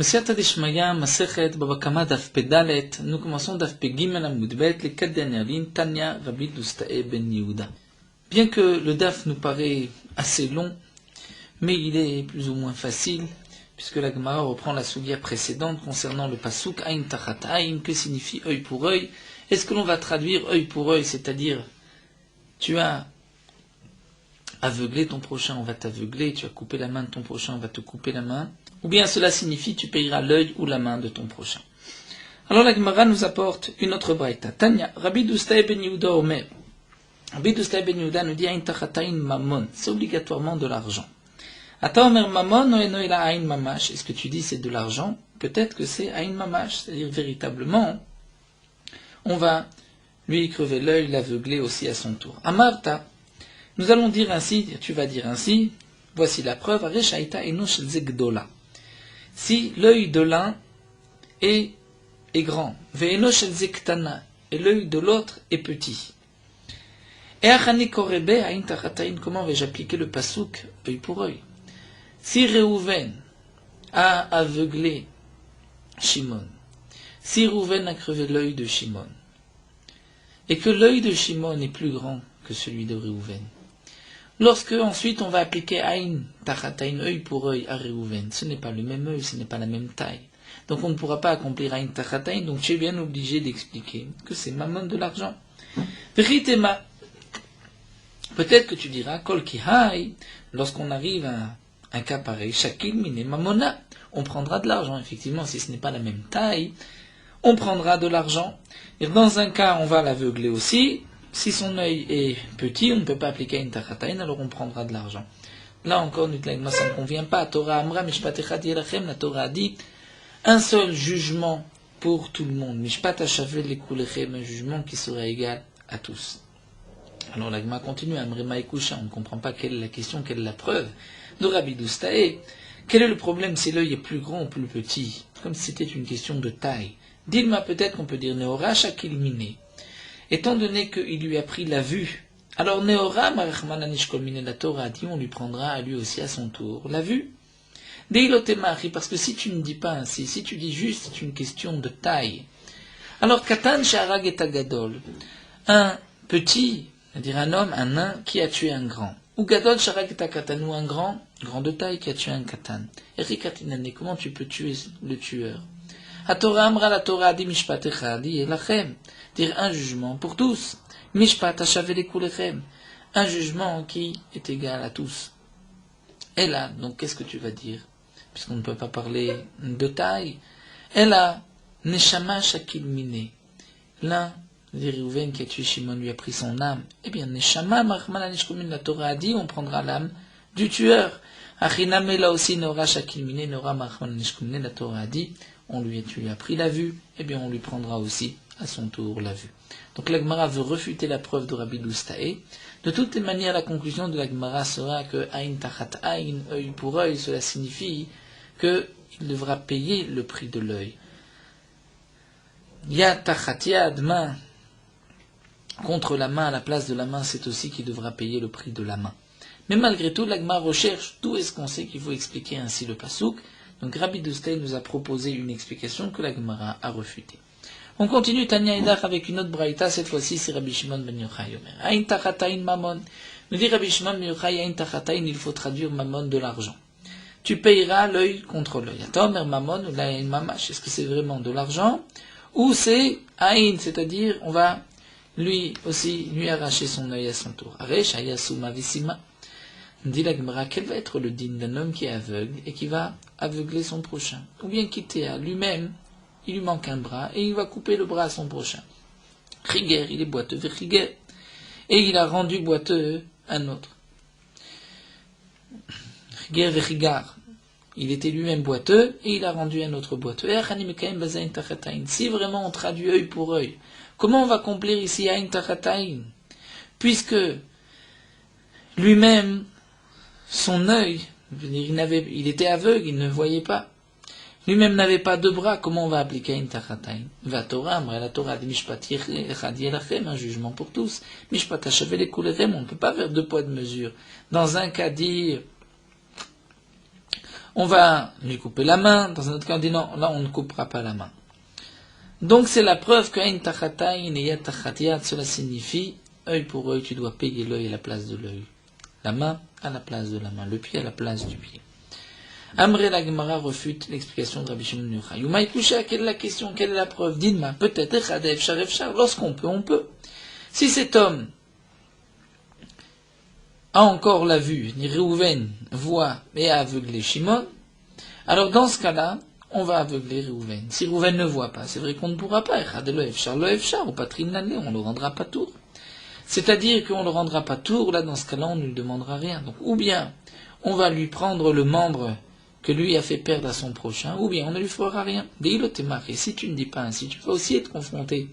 Mesiata Dishmaya, Masechet, Babakama Daf Pedalet, nous commençons Daf Pegimel Amudbet, les 4 dernières lignes, Tanya, Rabbi Doustae Ben Yehuda. Bien que le Daf nous paraît assez long, mais il est plus ou moins facile, puisque la Gemara reprend la soulia précédente concernant le Pasuk, Aïn Tachat Aïn, que signifie œil pour œil. Est-ce que l'on va traduire œil pour œil, c'est-à-dire, tu as aveuglé ton prochain, on va t'aveugler, tu as coupé la main de ton prochain, on va te couper la main, ou bien cela signifie tu payeras l'œil ou la main de ton prochain. Alors la Gemara nous apporte une autre braïta. Tanya, Rabbi Doustae Ben Yehuda Omer. Rabbi Doustae Ben Yehuda nous dit Aïn Tachataïn Mamon, c'est obligatoirement de l'argent. Ata Omer Mamon Oenoïla Aïn Mamash, est-ce que tu dis c'est de l'argent? Peut-être que c'est Aïn Mamash, c'est-à-dire véritablement, on va lui crever l'œil, l'aveugler aussi à son tour. Amarta, nous allons dire ainsi, tu vas dire ainsi, voici la preuve, Areshaïta Enosh Zegdola. Si l'œil de l'un est grand, Ve'enosh Zektana, et l'œil de l'autre est petit. Et Achani Korebe Aïn Tachataïn, comment vais-je appliquer le pasouk œil pour œil? Si Réhouven a aveuglé Shimon, si Réhouven a crevé l'œil de Shimon, et que l'œil de Shimon est plus grand que celui de Réhouven, lorsque ensuite on va appliquer Aïn Tachataïn, œil pour œil à Réhouven, ce n'est pas le même œil, ce n'est pas la même taille. Donc on ne pourra pas accomplir Aïn Tachataïn, donc tu es bien obligé d'expliquer que c'est mammon de l'argent. Veritema, peut-être que tu diras, Kol Kihai, lorsqu'on arrive à un cas pareil, Shakil Mine Mamona, on prendra de l'argent, effectivement, si ce n'est pas la même taille, on prendra de l'argent. Et dans un cas, on va l'aveugler aussi. Si son œil est petit, on ne peut pas appliquer une tachataïn, alors on prendra de l'argent. Là encore, ça ne convient pas. Torah Amra, Mishpat Echad Yelachem, la Torah a dit un seul jugement pour tout le monde. Mishpat Hashavel Lekulechem, un jugement qui sera égal à tous. Alors la Gemara continue, Amrema Ekusha, on ne comprend pas quelle est la question, quelle est la preuve de Rabbi Doustae. Quel est le problème si l'œil est plus grand ou plus petit? Comme si c'était une question de taille. Dilma, peut-être qu'on peut dire Neora Shakil Mine. Étant donné qu'il lui a pris la vue, alors Neora Marachman Anishkol Mine, la Torah a dit, on lui prendra à lui aussi à son tour la vue. Deilotemari, parce que si tu ne dis pas ainsi, si tu dis juste c'est une question de taille, alors Katan Sharag et Tagadol, un petit, c'est-à-dire un homme, un nain qui a tué un grand, ou Gadol Sharag et Takatan, ou un grand de taille qui a tué un Katan. Erikatinane, comment tu peux tuer le tueur? La Torah Amra, la Torah a dit Mishpat Echad Yelachem, dire un jugement pour tous. Mishpat Hashavel Kulechem, un jugement qui est égal à tous. Et là, donc qu'est-ce que tu vas dire? Puisqu'on ne peut pas parler de taille. Et là, Neshama Shakil Mine, l'un des Réhouven qui a tué Shimon lui a pris son âme. Eh bien, Neshama Marchman Anishkomin, la Torah a dit, on prendra l'âme du tueur. Achiname, là aussi, Nora Shakil Mine, Nora Marchman Anishkomin, la Torah a dit, on lui a pris la vue, eh bien on lui prendra aussi à son tour la vue. Donc la Gemara veut refuter la preuve de Rabbi Doustae. De toutes les manières, la conclusion de la Gemara sera que Aïn Tachat Aïn, œil pour œil, cela signifie qu'il devra payer le prix de l'œil. Yad Tachat Yad, main contre la main, à la place de la main, c'est aussi qu'il devra payer le prix de la main. Mais malgré tout, la Gemara recherche d'où est-ce qu'on sait qu'il faut expliquer ainsi le pasuk. Donc Rabbi Doustae nous a proposé une explication que la Gemara a refutée. On continue Tanya Edach avec une autre braïta, cette fois-ci c'est Rabbi Shimon ben Yochai Omer. Aïn Tachataïn Mamon. Nous dit Rabbi Shimon ben Yochai, Aïn Tachataïn, il faut traduire Mamon de l'argent. Tu payeras l'œil contre l'œil. Atomer Mamon ou l'Aïn Mamash, est-ce que c'est vraiment de l'argent? Ou c'est Aïn, c'est-à-dire on va lui arracher son œil à son tour. Aresh Ayasu Mavisima. Dit la Gemara, quel va être le din d'un homme qui est aveugle et qui va aveugler son prochain? Ou bien quitter à lui-même, il lui manque un bras et il va couper le bras à son prochain. Riger, il est boiteux, Riger. Et il a rendu boiteux un autre. Riger, Rigar. Il était lui-même boiteux et il a rendu un autre boiteux. Si vraiment on traduit œil pour œil, comment on va accomplir ici Aïn Tachataïn? Puisque lui-même, son œil, il était aveugle, il ne voyait pas. Lui-même n'avait pas de bras, comment on va appliquer une tachataïn? Va Torah, la Torah dit Mishpat Echad Yelachem, un jugement pour tous. Mishpat Hashavel Kulechem, on ne peut pas faire deux poids de mesure. Dans un cas dire, on va lui couper la main. Dans un autre cas, on dit non, là on ne coupera pas la main. Donc c'est la preuve que cela signifie œil pour œil, tu dois payer l'œil à la place de l'œil, la main à la place de la main, le pied à la place du pied. Amré la Gemara refute l'explication de Rabbi Shimon ben Yochai. Yumaï Kusha, quelle est la question, quelle est la preuve? Dites-moi, peut-être, lorsqu'on peut, on peut. Si cet homme a encore la vue, ni Réhouven voit et a aveuglé Shimon, alors dans ce cas-là, on va aveugler Réhouven. Si Réhouven ne voit pas, c'est vrai qu'on ne pourra pas. Ou Patrin Nanle, on ne le rendra pas tour. C'est-à-dire qu'on ne le rendra pas tour, là dans ce cas-là, on ne lui demandera rien. Donc, ou bien on va lui prendre le membre que lui a fait perdre à son prochain, ou bien on ne lui fera rien. Et si tu ne dis pas ainsi, tu vas aussi être confronté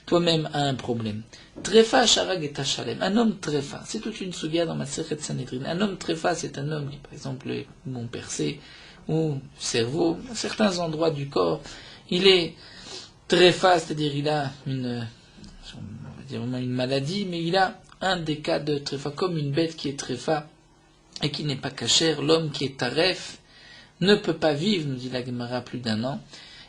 toi-même à un problème. Trefa, Sharag et Tachalem. Un homme Trefa, c'est toute une souga dans ma Masechet Sanhedrin. Un homme Trefa, c'est un homme qui, par exemple, est poumon percé, ou cerveau, à certains endroits du corps, il est Trefa, c'est-à-dire il a une maladie, mais il a un des cas de Trefa, comme une bête qui est Trefa et qui n'est pas cachère. L'homme qui est Taref ne peut pas vivre, nous dit la Gemara, plus d'un an.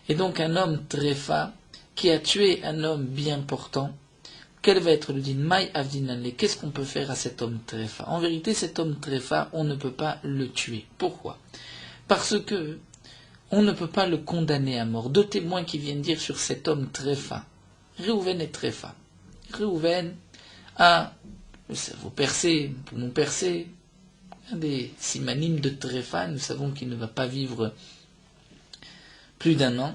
Et donc un homme Trefa qui a tué un homme bien portant, quel va être le din? Maï Avdinanle, qu'est-ce qu'on peut faire à cet homme Trefa? En vérité, cet homme Trefa, on ne peut pas le tuer. Pourquoi? Parce que on ne peut pas le condamner à mort. Deux témoins qui viennent dire sur cet homme Trefa. Réhouven est Trefa. Réhouven a le cerveau percé, le poumon percé, un des simanimes de Trefa, nous savons qu'il ne va pas vivre plus d'un an.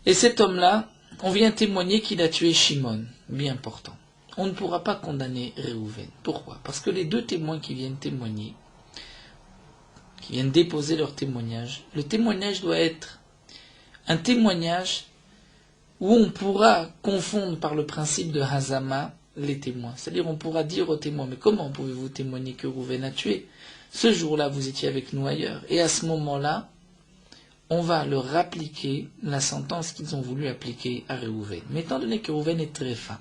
Et cet homme-là, on vient témoigner qu'il a tué Shimon, bien portant. On ne pourra pas condamner Réhouven. Pourquoi? Parce que les deux témoins qui viennent témoigner, qui viennent déposer leur témoignage, le témoignage doit être un témoignage où on pourra confondre par le principe de Hazama les témoins. C'est-à-dire on pourra dire aux témoins, mais comment pouvez-vous témoigner que Réhouven a tué? Ce jour-là, vous étiez avec nous ailleurs. Et à ce moment-là, on va leur appliquer la sentence qu'ils ont voulu appliquer à Réhouven. Mais étant donné que Réhouven est Trefa,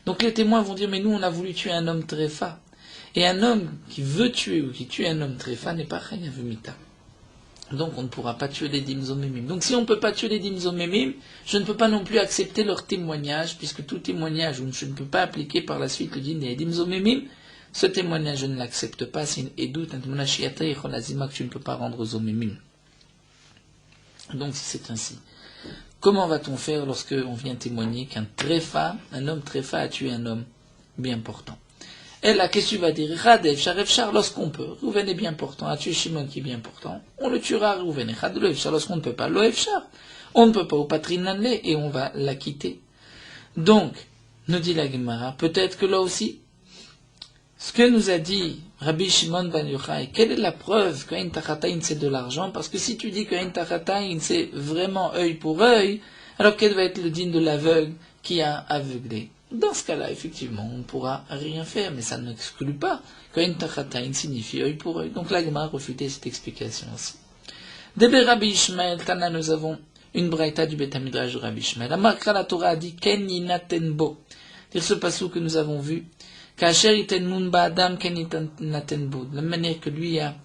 donc les témoins vont dire, mais nous on a voulu tuer un homme Trefa. Et un homme qui veut tuer ou qui tue un homme Trefa n'est pas Chayavumita. Donc on ne pourra pas tuer les dimzomemim. Donc si on ne peut pas tuer les dimzomemim, je ne peux pas non plus accepter leur témoignage, puisque tout témoignage où je ne peux pas appliquer par la suite le din des dimzomemim, ce témoignage je ne l'accepte pas, c'est une edout, un témoignage que tu ne peux pas rendre aux omemim. Donc si c'est ainsi, comment va-t-on faire lorsque on vient témoigner qu'un Trefa, un homme Trefa a tué un homme bien portant? Et là, qu'est-ce que tu vas dire? Radev, Sharef, Shar, lorsqu'on peut. Réhouven est bien portant, a tué Shimon qui est bien portant. On le tuera, Réhouven. Et Radev, Shar, lorsqu'on ne peut pas. Loev, Shar. On ne peut pas au Patrinanle et on va la quitter. Donc, nous dit la Gemara, peut-être que là aussi, ce que nous a dit Rabbi Shimon ben Yochai, quelle est la preuve qu'un Tachataïn c'est de l'argent? Parce que si tu dis qu'un Tachataïn c'est vraiment œil pour œil, alors quel va être le din de l'aveugle qui a aveuglé? Dans ce cas-là, effectivement, on ne pourra rien faire, mais ça n'exclut pas qu'un Tachataïn signifie œil pour œil. Donc la Gemara a refuté cette explication aussi. Débé Rabbi Ishmael, Tana, nous avons une braïta du Beth Midrash de Rabbi Ishmael. La Markra, la Torah a dit Ken yinatenbo. C'est ce passage que nous avons vu. Kacher iten munba adam ken yinatenbo. De la manière que lui a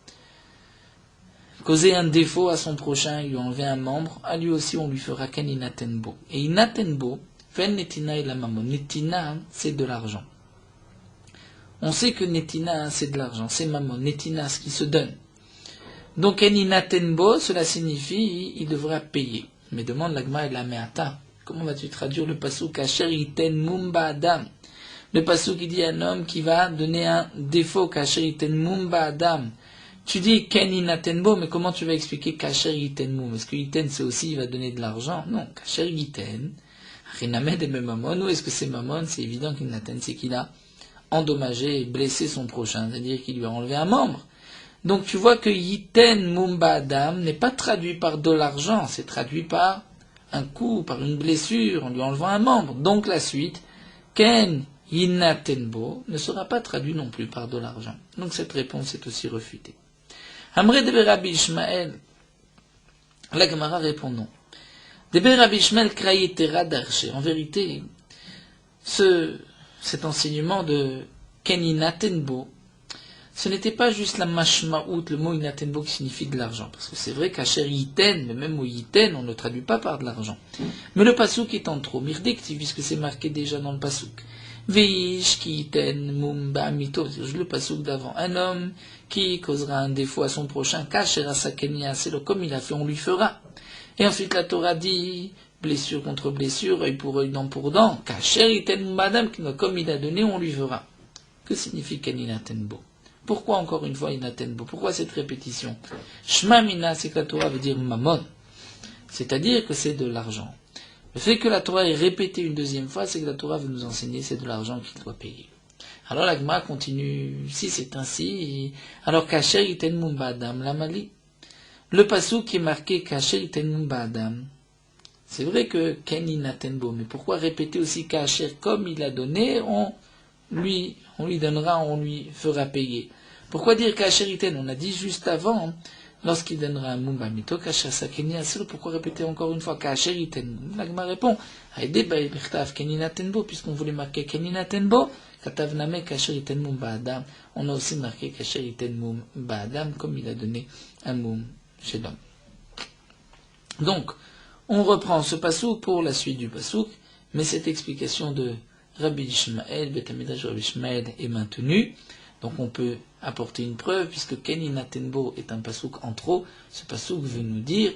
causé un défaut à son prochain, il lui a enlevé un membre, à lui aussi on lui fera Ken yinatenbo. Et yinatenbo, fen netina et la mamon. Netina, c'est de l'argent. On sait que netina, c'est de l'argent, c'est mamon. Netina, ce qui se donne. Donc, eninatenbo, cela signifie, il devra payer. Mais demande l'agma et la meata. Comment vas-tu traduire le pasuk kasher iten mumba adam? Le pasuk qui dit un homme qui va donner un défaut, kasher iten mumba adam. Tu dis keninatenbo, mais comment tu vas expliquer kasher iten mum? Est-ce que iten c'est aussi, il va donner de l'argent? Non, kasher iten. Rinamed et mamon. Ou est-ce que c'est mamon? C'est évident qu'inaten, c'est qu'il a endommagé et blessé son prochain. C'est-à-dire qu'il lui a enlevé un membre. Donc tu vois que Yiten Mumba Adam n'est pas traduit par de l'argent, c'est traduit par un coup, par une blessure, en lui enlevant un membre. Donc la suite, Ken Yinatenbo ne sera pas traduit non plus par de l'argent. Donc cette réponse est aussi refutée. Amre de Rabbi Ishmael, la Gemara répond non. De Rabbi Ishmael krayetera darché. En vérité, cet enseignement de Ken Yinatenbo, ce n'était pas juste la mashmaout, le mot inatenbo qui signifie de l'argent. Parce que c'est vrai qu'acher yiten, mais même au yiten, on ne traduit pas par de l'argent. Mais le pasouk est en trop mirdikti, puisque c'est marqué déjà dans le pasouk. Veish ki yiten mumba mito, c'est le pasouk d'avant. Un homme qui causera un défaut à son prochain, kashera sakenia, c'est le comme il a fait, on lui fera. Et ensuite la Torah dit, blessure contre blessure, œil pour œil, dent pour dent, kasher yiten madame, comme il a donné, on lui fera. Que signifie keninatenbo? Pourquoi encore une fois inatenbo? Pourquoi cette répétition? Shma mina, c'est que la Torah veut dire mammon, c'est-à-dire que c'est de l'argent. Le fait que la Torah est répétée une deuxième fois, c'est que la Torah veut nous enseigner c'est de l'argent qu'il doit payer. Alors la Gemara continue, si c'est ainsi, alors kasher iten mumba adam lamali. Le pasuk qui est marqué kasher iten mumba adam, c'est vrai que ken inatenbo, mais pourquoi répéter aussi kasher comme il a donné, on lui donnera, on lui fera payer. Pourquoi dire kasher iten? On a dit juste avant, lorsqu'il donnera un mumba mito, kasher sakeni aselo, pourquoi répéter encore une fois kasher iten? L'agma répond, aide baï bechtav keninatenbo, puisqu'on voulait marquer keninatenbo, katav name kasher iten mumba adam, on a aussi marqué kasher iten mumba adam, comme il a donné un mum chez l'homme. Donc, on reprend ce pasouk pour la suite du pasouk, mais cette explication de Rabbi Ishmael, Beth Amidrash Rabbi Ishmael est maintenue. Donc on peut apporter une preuve, puisque Keninatenbo est un pasouk en trop. Ce pasouk veut nous dire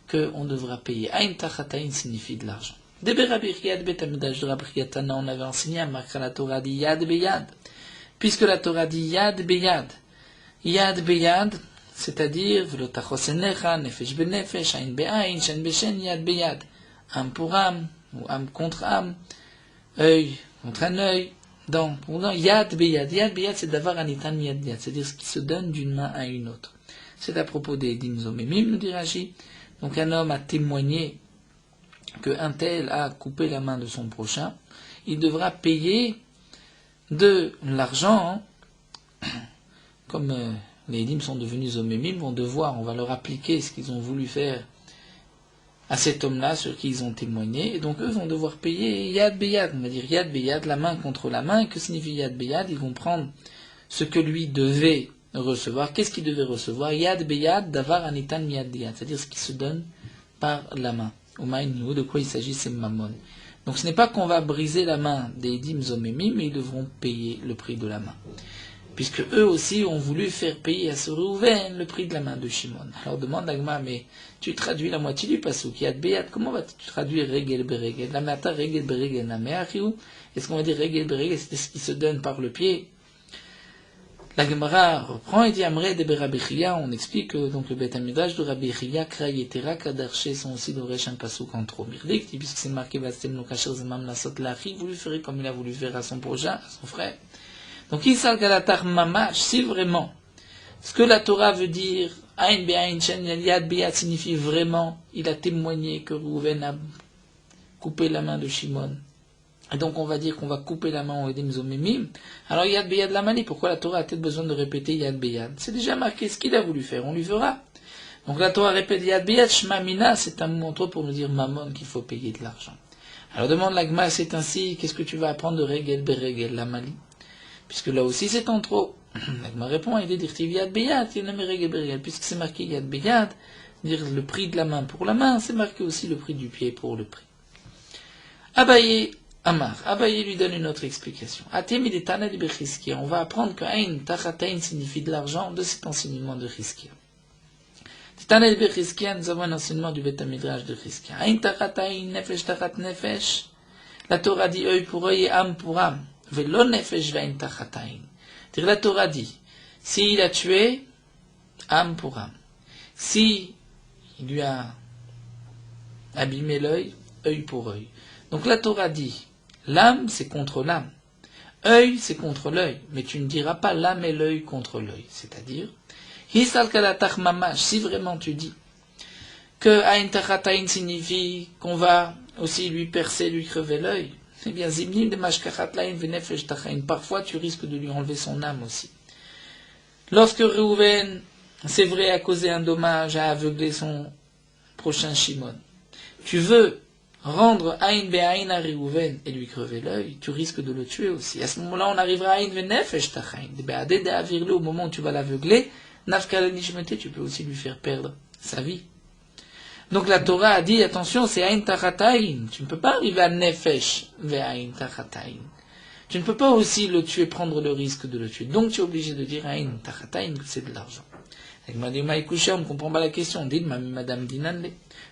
qu'on devra payer. Ain tachatain signifie de l'argent. Debe Rabbi Riyad, Beth Amidrash Rabbi Riyatana, on avait enseigné à marquer la Torah dit Yad Beyad. Puisque la Torah dit Yad Beyad. Yad Beyad, c'est-à-dire Velotachosenecha, Nefesh Benefesh, Ain Be'ain, Shen Beshen, Yad Beyad. Âme pour âme, ou âme contre âme. Œil contre un œil, dent pour dent, yad beyad. Yad beyad, c'est d'avoir un itan yad yad, c'est-à-dire ce qui se donne d'une main à une autre. C'est à propos des dimzomemim, nous dit Rashi. Donc un homme a témoigné qu'un tel a coupé la main de son prochain, il devra payer de l'argent, comme les dîmes sont devenus zomemim, vont devoir, on va leur appliquer ce qu'ils ont voulu faire à cet homme-là sur qui ils ont témoigné, et donc eux vont devoir payer yad beyad, on va dire yad beyad, la main contre la main. Que signifie yad beyad? Ils vont prendre ce que lui devait recevoir. Qu'est-ce qu'il devait recevoir? Yad beyad, davar anitan miyad yad, c'est-à-dire ce qui se donne par la main. Au niveau de quoi il s'agit, c'est mammon. Donc ce n'est pas qu'on va briser la main des dîmes zomemim, mais ils devront payer le prix de la main. Puisque eux aussi ont voulu faire payer à ce Reuven le prix de la main de Shimon. Alors demande à Gma, mais tu traduis la moitié du pasuk, Yad Beyad, comment vas-tu traduire Regel Beregel? La mata Regel Beregel na me'achiou? Est-ce qu'on va dire Regel Beregel, c'est ce qui se donne par le pied? La Gemara reprend et dit Amre de Rabbi Chia, on explique que donc le Beth Amidrash de Rabbi Chia, Krayetera, Kadarché sont aussi d'Oresh un pasuk en trop mirdik, puisque c'est marqué Vastem no Kasher Zemam Lasot Lachi, voulu faire comme il a voulu faire à son prochain, à son frère. Donc, Isal Galatar Mamash, si vraiment, ce que la Torah veut dire, Ain Be'ain Shen Yad Beyad signifie vraiment, il a témoigné que Reuven a coupé la main de Shimon. Et donc, on va dire qu'on va couper la main au Edim Zomemim. Alors, Yad Beyad Lamali, pourquoi la Torah a-t-elle besoin de répéter Yad Beyad? C'est déjà marqué ce qu'il a voulu faire, on lui fera. Donc, la Torah répète Yad Beyad, Shma Mina, c'est un mot entre pour nous dire Mammon qu'il faut payer de l'argent. Alors, demande l'Agma, c'est ainsi, qu'est-ce que tu vas apprendre de Regel Beregel Lamali? Puisque là aussi c'est en trop. L'Agma répond, il est dire Yad Beyad, puisque c'est marqué Yad Beyad, dire le prix de la main pour la main, c'est marqué aussi le prix du pied pour le prix. Abaye Amar, Abaye lui donne une autre explication. On va apprendre que Ain Tachatain signifie de l'argent de cet enseignement de Chizkia. Tana de Chizkia, nous avons un enseignement du Beth Amidrash de Chizkia. Ain Tachatain, Nefesh Tachat Nefesh. La Torah dit œil pour œil et âme pour âme. Velo nefesh vein tachatain. La Torah dit, s'il a tué, âme pour âme. Si il lui a abîmé l'œil, œil pour œil. Donc la Torah dit, l'âme c'est contre l'âme. Œil c'est contre l'œil. Mais tu ne diras pas l'âme et l'œil contre l'œil. C'est-à-dire, hisal kalatach mamash, si vraiment tu dis que ain tachatain signifie qu'on va aussi lui percer, lui crever l'œil, eh bien, zimnim de mashkachat lain venefesh tachain. Parfois, tu risques de lui enlever son âme aussi. Lorsque Reuven, c'est vrai, a causé un dommage, a aveuglé son prochain Shimon, tu veux rendre Aïn Be'aïn à Réhouven et lui crever l'œil, tu risques de le tuer aussi. À ce moment-là, on arrivera à Aïn Ve'nefesh Tachaïn. Au moment où tu vas l'aveugler, Nafkal Nishmete, tu peux aussi lui faire perdre sa vie. Donc la Torah a dit, attention, c'est Aïn Tachataïn. Tu ne peux pas arriver à Nefesh Ve'aïn Tachataïn. Tu ne peux pas aussi le tuer, prendre le risque de le tuer. Donc tu es obligé de dire Aïn Tachataïn que c'est de l'argent. Avec Madame Maïkoucha, on ne comprend pas la question. Dites, Madame Dinan,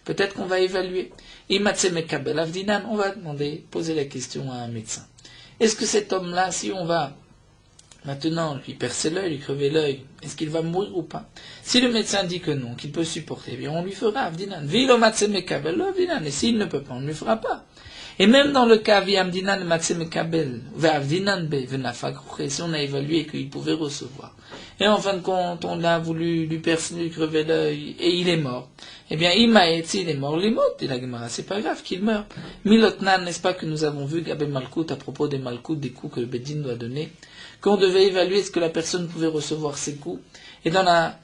peut-être qu'on va évaluer. Imatse Mekabel Avdinan, on va demander, poser la question à un médecin. Est-ce que cet homme-là, si on va maintenant lui percer l'œil, lui crever l'œil, est-ce qu'il va mourir ou pas? Si le médecin dit que non, qu'il peut supporter, eh bien on lui fera Avdinan. Vilo Matse Mekabel Avdinan. Et s'il ne peut pas, on ne lui fera pas. Et même dans le cas Viamdinan Matse Mekabel, Avdinan Be, Venafakrouche, si on a évalué qu'il pouvait recevoir. Et en fin de compte, on a voulu lui percer, lui crever l'œil, et il est mort. Eh bien, s'il est mort, il est dit la Gemara, c'est pas grave qu'il meure. Milotnan, n'est-ce pas que nous avons vu, Gabé Malkout, à propos des Malkout, des coups que le Bedin doit donner, qu'on devait évaluer ce que la personne pouvait recevoir ses coups. Et dans la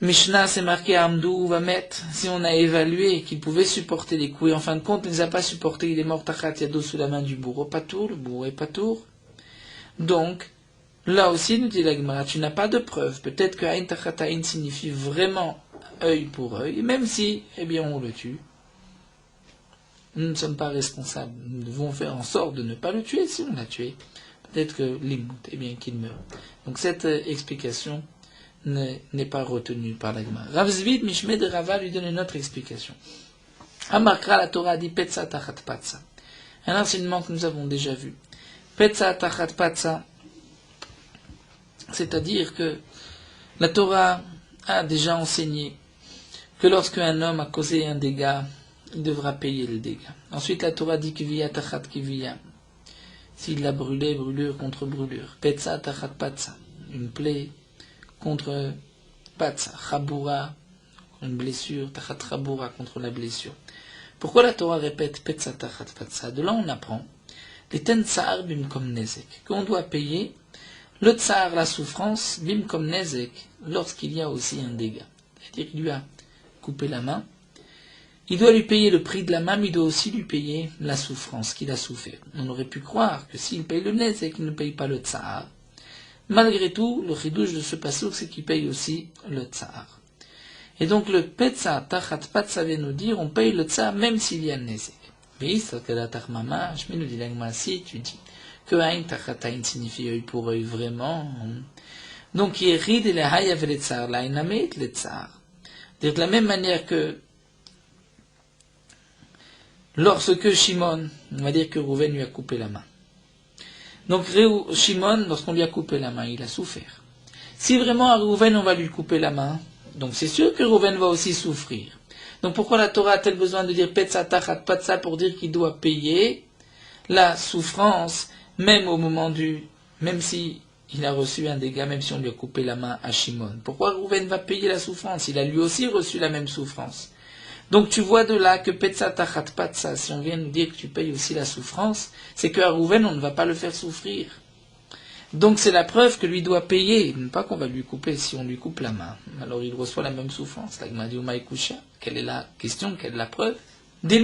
Mishnah, c'est marqué Amdou Vamet, si on a évalué qu'il pouvait supporter les coups, et en fin de compte, il ne les a pas supportés, il est mort Tachat Yado sous la main du bourreau, Patour, le bourreau est Patour. Donc, là aussi, nous dit la Gemara, tu n'as pas de preuve. Peut-être que Aïn Tachataïn signifie vraiment œil pour œil, et même si, eh bien, on le tue. Nous ne sommes pas responsables. Nous devons faire en sorte de ne pas le tuer si on l'a tué. Peut-être que l'imout, eh bien, qu'il meurt. Donc cette explication n'est pas retenue par la Gemara. Rav Zvid Mishme de Rava lui donne une autre explication. Amakra, la Torah dit Petsa Tachat Patsa. Un enseignement que nous avons déjà vu. Petsa Tachat Patsa, c'est-à-dire que la Torah a déjà enseigné que lorsque un homme a causé un dégât, il devra payer le dégât. Ensuite, la Torah dit Kivia Tachat Kivia. S'il l'a brûlé, brûlure contre brûlure. Petsa Tachat Patsa. Une plaie contre Patsa. Chabura, une blessure. Tachat Chabura contre la blessure. Pourquoi la Torah répète Petsa Tachat Patsa? De là, on apprend les ten tsar bim kom nezek. Qu'on doit payer le tsar, la souffrance, bim kom nezek, lorsqu'il y a aussi un dégât. C'est-à-dire qu'il lui a coupé la main. Il doit lui payer le prix de la main, mais il doit aussi lui payer la souffrance qu'il a souffert. On aurait pu croire que s'il paye le nezek, qu'il ne paye pas le tsar. Malgré tout, le chidouche de ce passouk, c'est qu'il paye aussi le tsar. Et donc le petsa tachat patsa vient nous dire, on paye le tsar même s'il y a le nezek. Mais ça que la tarmama, je me le dis l'agma, si tu dis que aïn tachataïn signifie œil pour œil vraiment. Donc yérid et le hayav le tsar, la inamet le tsar. De la même manière que lorsque Shimon, on va dire que Rouven lui a coupé la main. Donc Shimon, lorsqu'on lui a coupé la main, il a souffert. Si vraiment à Rouven on va lui couper la main, donc c'est sûr que Rouven va aussi souffrir. Donc pourquoi la Torah a-t-elle besoin de dire Petsa Tachat Patsa pour dire qu'il doit payer la souffrance, même au moment même si il a reçu un dégât, même si on lui a coupé la main à Shimon. Pourquoi Rouven va payer la souffrance? Il a lui aussi reçu la même souffrance. Donc tu vois de là que Petsa Tachat Patsa, si on vient nous dire que tu payes aussi la souffrance, c'est qu'à Rouven on ne va pas le faire souffrir. Donc c'est la preuve que lui doit payer, pas qu'on va lui couper si on lui coupe la main. Alors il reçoit la même souffrance. Quelle est la question, quelle est la preuve? Il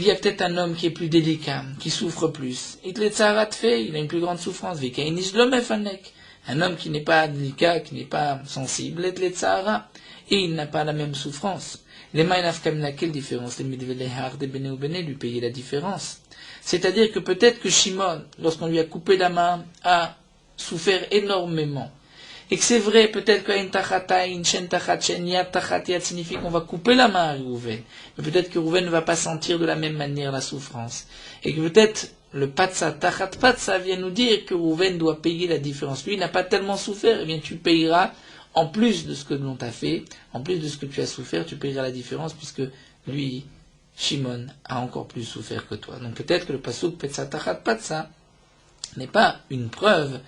y a peut-être un homme qui est plus délicat, qui souffre plus. Il a une plus grande souffrance. Un homme qui n'est pas délicat, qui n'est pas sensible, et il n'a pas la même souffrance. Quelle différence? Lui payer la différence. C'est-à-dire que peut-être que Shimon, lorsqu'on lui a coupé la main, a souffert énormément. Et que c'est vrai, peut-être qu'un tachata, une chen tachat, chen yat tachat yat signifie qu'on va couper la main à Rouven. Mais peut-être que Rouven ne va pas sentir de la même manière la souffrance. Et que peut-être le patsa, tachat patsa vient nous dire que Rouven doit payer la différence. Lui, il n'a pas tellement souffert, eh bien tu payeras, en plus de ce que l'on t'a fait, en plus de ce que tu as souffert, tu payeras la différence, puisque lui, Shimon a encore plus souffert que toi. Donc peut-être que le pasuk Petsa Tachat Patsa n'est pas une preuve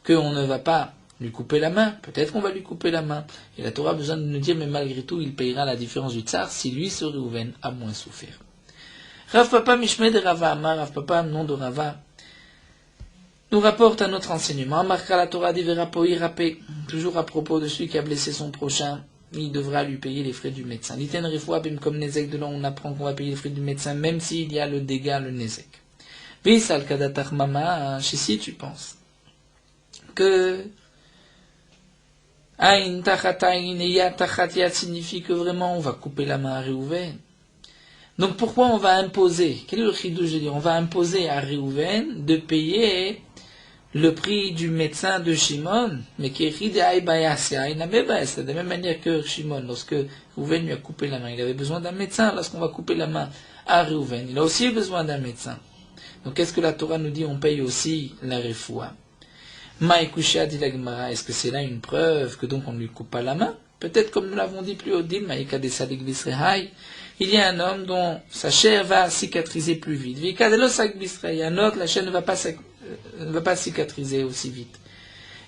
qu'on ne va pas lui couper la main. Peut-être qu'on va lui couper la main. Et la Torah a besoin de nous dire, mais malgré tout, il payera la différence du tsar si lui, ce Réhouven, a moins souffert. Rav Papa Mishme de Rava Amar, Rav Papa, nom de Rava, nous rapporte un autre enseignement. Amarka la Torah dit Verapoi Rapé, toujours à propos de celui qui a blessé son prochain. il devra lui payer les frais du médecin. L'iten refoua bim comme nezek, de là on apprend qu'on va payer les frais du médecin, même s'il y a le dégât, le nezek. Visal kadatar mama, si tu penses que Aïn tachataïn et ya tachat signifie que vraiment on va couper la main à Réhouven. Donc pourquoi on va imposer, quel est le chidouche de dire, on va imposer à Réhouven de payer le prix du médecin de Shimon, mais qui est de la même manière que Shimon, lorsque Réhouven lui a coupé la main, il avait besoin d'un médecin. Lorsqu'on va couper la main à Réhouven, il a aussi besoin d'un médecin. Donc qu'est-ce que la Torah nous dit? On paye aussi la refoua. Maïkusha dit la Gemara, est-ce que c'est là une preuve que donc on ne lui coupe pas la main? Peut-être comme nous l'avons dit plus haut, il y a un homme dont sa chair va cicatriser plus vite. Il y a un autre, la chair ne va pas cicatriser aussi vite.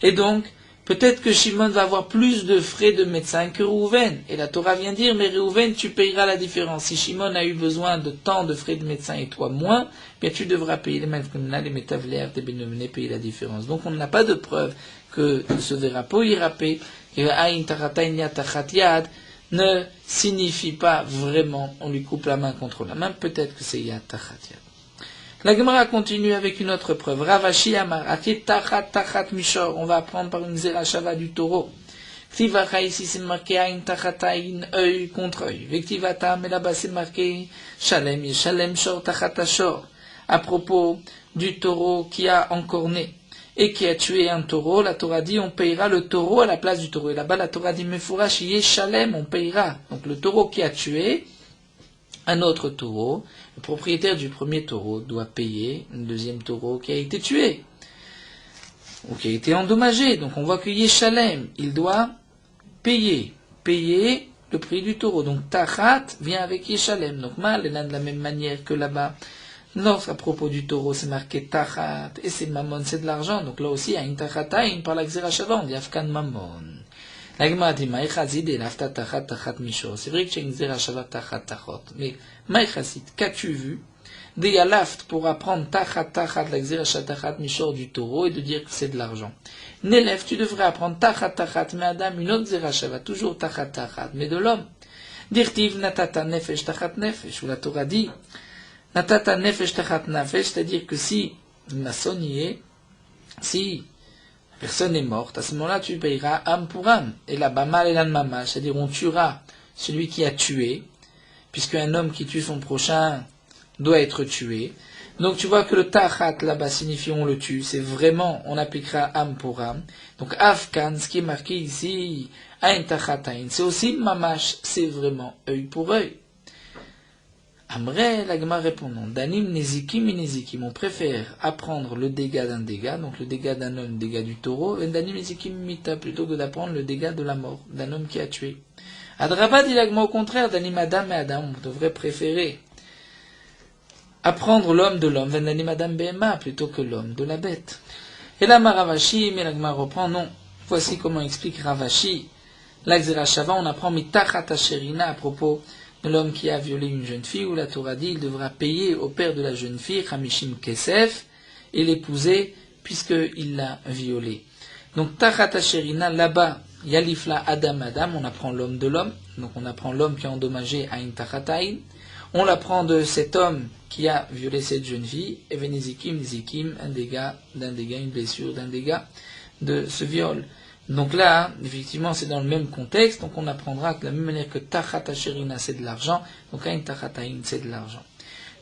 Et donc, peut-être que Shimon va avoir plus de frais de médecin que Réhouven. Et la Torah vient dire, mais Réhouven, tu payeras la différence. Si Shimon a eu besoin de tant de frais de médecin et toi moins, bien tu devras payer les métavlères, tes bénomenés, payer la différence. Donc on n'a pas de preuve que ce verrapo irapé, ne signifie pas vraiment on lui coupe la main contre la main. Peut-être que c'est yad tachat yad. La Gemara continue avec une autre preuve. Ravashi Amar, tachat mishor. On va apprendre par une zerachava du taureau. Ktivacha ici c'est marqué aïn tachataïn, œil contre œil. Vektivata, mais là-bas c'est marqué shalem, shalem shor tachata shor. À propos du taureau qui a encorné et qui a tué un taureau, la Torah dit on payera le taureau à la place du taureau. Et là-bas la Torah dit mefourash yeshalem, on payera. Donc le taureau qui a tué un autre taureau, le propriétaire du premier taureau doit payer un deuxième taureau qui a été tué ou qui a été endommagé. Donc on voit que Yeshalem, il doit payer le prix du taureau. Donc Tachat vient avec Yeshalem. Donc Mal est là de la même manière que là-bas. Lorsqu'à propos du taureau, c'est marqué Tachat et c'est Mammon, c'est de l'argent. Donc là aussi, il y a une Tachataïn par la Xerashava, on dit Afkan Mammon. La Gemara dit Maïchazid et Lafta Tachat Tachat Mishor. C'est vrai que tu as une Xerashava Tachat Tachot. Mais Maïchazid, qu'as-tu vu de Yalaft pour apprendre Tachat Tachat, la Xerashava Tachat Mishor du taureau et de dire que c'est de l'argent. Nélève, tu devrais apprendre Tachat Tachat, mais Adam, une autre Xerashava, toujours Tachat Tachat, mais de l'homme. Dirtiv Natata Nefesh Tachat Nefesh, où la Torah dit Natata Nefesh Tachat Nefesh, c'est-à-dire que si Masson y est, si la personne est morte, à ce moment-là tu payeras âme pour âme. Et là-bas, mal et l'anmama, c'est-à-dire on tuera celui qui a tué, puisque un homme qui tue son prochain doit être tué. Donc tu vois que le tachat là-bas signifie on le tue, c'est vraiment, on appliquera âme pour âme. Donc afkan, ce qui est marqué ici, ain tachatain, c'est aussi mamash, c'est vraiment œil pour œil. Amre, la Gemara répondant, Danim nezikim et nezikim, on préfère apprendre le dégât d'un dégât, donc le dégât d'un homme, le dégât du taureau, et Danim nezikim mita, plutôt que d'apprendre le dégât de la mort, d'un homme qui a tué. Adraba dit la Gemara au contraire, Danim Adam et Adam, on devrait préférer apprendre l'homme de l'homme, Danim Adam Behema, plutôt que l'homme de la bête. Et là, Ravashi, mais la Gemara reprend, non, voici comment explique Ravashi, la Xerashava, on apprend mitachat asherina à propos de l'homme qui a violé une jeune fille, où la Torah dit il devra payer au père de la jeune fille, Hamishim Kesef, et l'épouser, puisqu'il l'a violée. Donc, Tachat Asherina, là-bas, Yalifla Adam Adam, on apprend l'homme de l'homme, donc on apprend l'homme qui a endommagé Aïn Tachataïn, on l'apprend de cet homme qui a violé cette jeune fille, et Venizikim, Nizikim, un dégât, une blessure, d'un dégât de ce viol. Donc là, effectivement, c'est dans le même contexte, donc on apprendra que de la même manière que Tachat Asherina, c'est de l'argent, donc Ain Tachataïn, c'est de l'argent.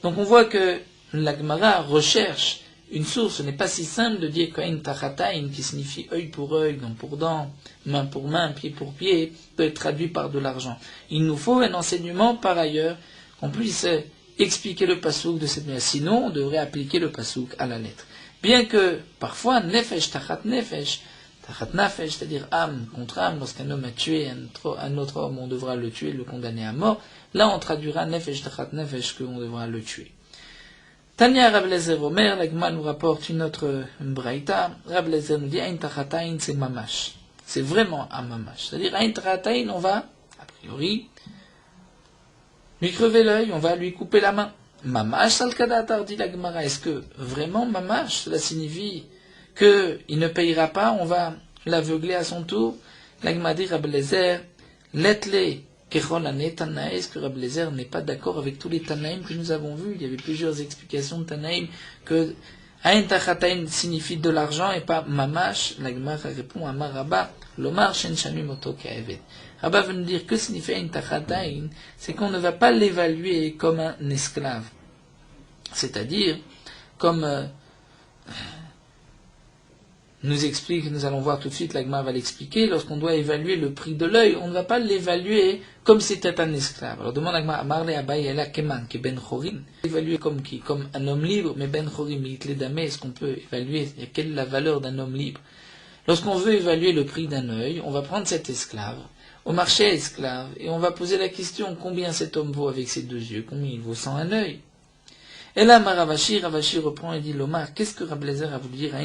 Donc on voit que la Gemara recherche une source, ce n'est pas si simple de dire qu'Ain Tachataïn, qui signifie œil pour œil, dent pour dent, main pour main, pied pour pied, peut être traduit par de l'argent. Il nous faut un enseignement par ailleurs, qu'on puisse expliquer le pasouk de cette manière, sinon on devrait appliquer le pasouk à la lettre. Bien que, parfois, Nefesh Tachat Nefesh, Tachat Nafesh, c'est-à-dire âme contre âme, lorsqu'un homme a tué un autre homme, on devra le tuer, le condamner à mort. Là, on traduira Nefesh Tachat Nefesh, qu'on devra le tuer. Tanya Rav Lezer Omer, la Gemara nous rapporte une autre braïta. Rav Lezer nous dit, Ain Tachataïn, c'est mamash. C'est vraiment un mamash. C'est-à-dire, Ain Tachataïn, on va, a priori, lui crever l'œil, on va lui couper la main. Mamash Salkadatar, dit la Gemara. Est-ce que vraiment mamash, cela signifie qu'il ne payera pas, on va l'aveugler à son tour? La Gemara dit, Rav Lezer, Letle Kechol Ane Tanaï, est-ce que Rabbi Eliezer n'est pas d'accord avec tous les Tanaïm que nous avons vus? Il y avait plusieurs explications de Tanaïm que Ain Tachatain signifie de l'argent et pas Mamash. La Gemara répond à Maraba, Lomar Shen Shamim Oto Ke'eved. Rabba veut nous dire que signifie Ain Tachatain, c'est qu'on ne va pas l'évaluer comme un esclave. C'est-à-dire, comme nous explique, nous allons voir tout de suite, l'Agma va l'expliquer, lorsqu'on doit évaluer le prix de l'œil, on ne va pas l'évaluer comme si c'était un esclave. Alors demande l'Agma, Amarle Abaye Ela Keman, qui est Ben Chorim, évaluer comme qui? Comme un homme libre, mais Ben Chorim, Mitle Damé, est-ce qu'on peut évaluer, quelle est la valeur d'un homme libre? Lorsqu'on veut évaluer le prix d'un œil, on va prendre cet esclave, au marché esclave, et on va poser la question, combien cet homme vaut avec ses deux yeux, combien il vaut sans un œil? Et là, Ravashi reprend et dit, Lomar, qu'est-ce que Rabbi Eliezer a voulu dire? Le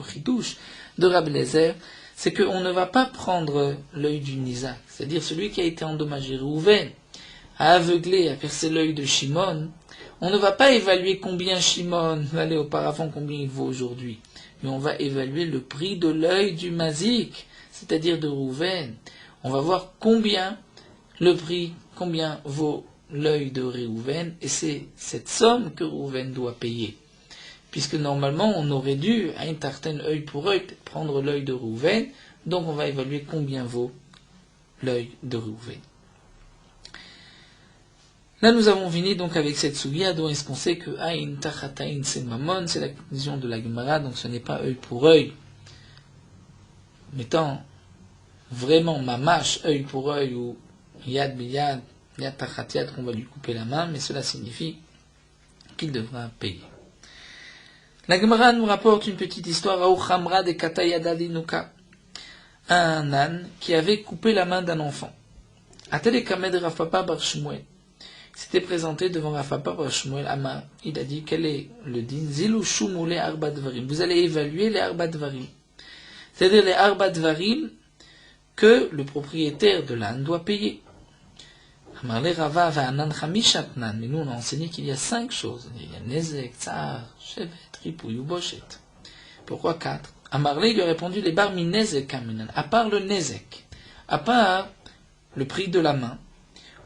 chidouche de Rabbi Eliezer, c'est qu'on ne va pas prendre l'œil du Nizak, c'est-à-dire celui qui a été endommagé, Rouven, a aveuglé, a percé l'œil de Shimon. On ne va pas évaluer combien Shimon valait auparavant, combien il vaut aujourd'hui, mais on va évaluer le prix de l'œil du Mazik, c'est-à-dire de Rouven. On va voir combien le prix, combien vaut l'œil de Réhouven, et c'est cette somme que Réhouven doit payer. Puisque normalement, on aurait dû, à une certaine œil pour œil, prendre l'œil de Réhouven, donc on va évaluer combien vaut l'œil de Réhouven. Là, nous avons fini donc avec cette sougia, dont est-ce qu'on sait que Aïn Tachatain c'est Mammon, c'est la conclusion de la Gemara, donc ce n'est pas œil pour œil, mettant vraiment Mamash, œil pour œil, ou Yad Biyad, Yad Tachat Yad, qu'on va lui couper la main, mais cela signifie qu'il devra payer. La Gemara nous rapporte une petite histoire, Aouchamra de Katayada Dinuka, un âne qui avait coupé la main d'un enfant. Atele Kamed Rav Papa Bar Shmuel s'était présenté devant Rav Papa Bar Shmuel Ama. Il a dit, quel est le din? Zilu Shumule Arba Dvarim. Vous allez évaluer les Arba Dvarim. C'est-à-dire les Arba Dvarim que le propriétaire de l'âne doit payer. Amarle Rava Va'anan Chamishatnan. Mais nous on a enseigné qu'il y a 5 choses. Il y a Nezek, Tsar, Shevet, Ripouy ou Bochet. Pourquoi 4? Amarle lui a répondu, les bar mi Nezek Aminan. À part le Nezek, à part le prix de la main,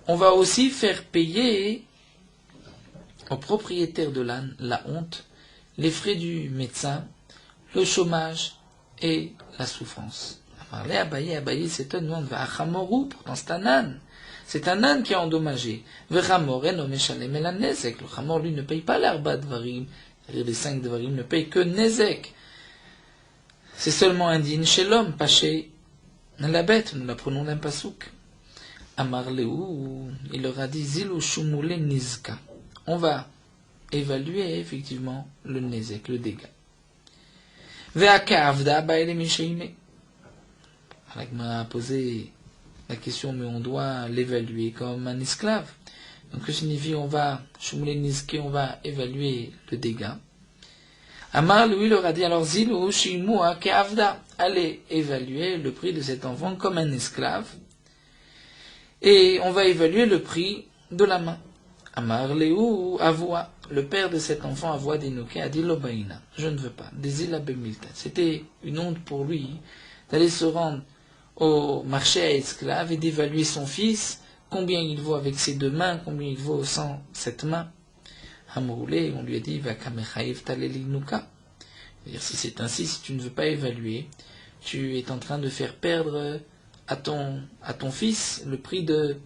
on va aussi faire payer au propriétaire de l'âne la honte, les frais du médecin, le chômage et la souffrance. Amarle Abaye, c'est un âne. Va'achamoru, pourtant c'est un âne. C'est un âne qui est endommagé. Le chamor, lui, ne paye pas l'arba dvarim. C'est-à-dire les 5 dvarim ne payent que nezek. C'est seulement un din chez l'homme, pas chez la bête. Nous l'apprenons d'un pasouk. Amarleu, il leur a dit, zilu shumule nizka. On va évaluer effectivement le nezek, le dégât. Ve'aka avda ba'ele misheime. Alors, m'a posé la question, mais on doit l'évaluer comme un esclave. Donc, que signifie on va évaluer le dégât. Amar, lui, leur a dit, alors, zilu shimua ke'avda. Allez évaluer le prix de cet enfant comme un esclave. Et on va évaluer le prix de la main. Amar, Léou, Avoua. Le père de cet enfant, Avoua Dinouké, a dit, Lobaïna. Je ne veux pas. Désila Bemilta. C'était une honte pour lui d'aller se rendre au marché à esclaves et d'évaluer son fils, combien il vaut avec ses 2 mains, combien il vaut sans cette main. Hamoulé, on lui a dit, va kamechaïv talelinuka. C'est-à-dire, si c'est ainsi, si tu ne veux pas évaluer, tu es en train de faire perdre à ton fils le prix de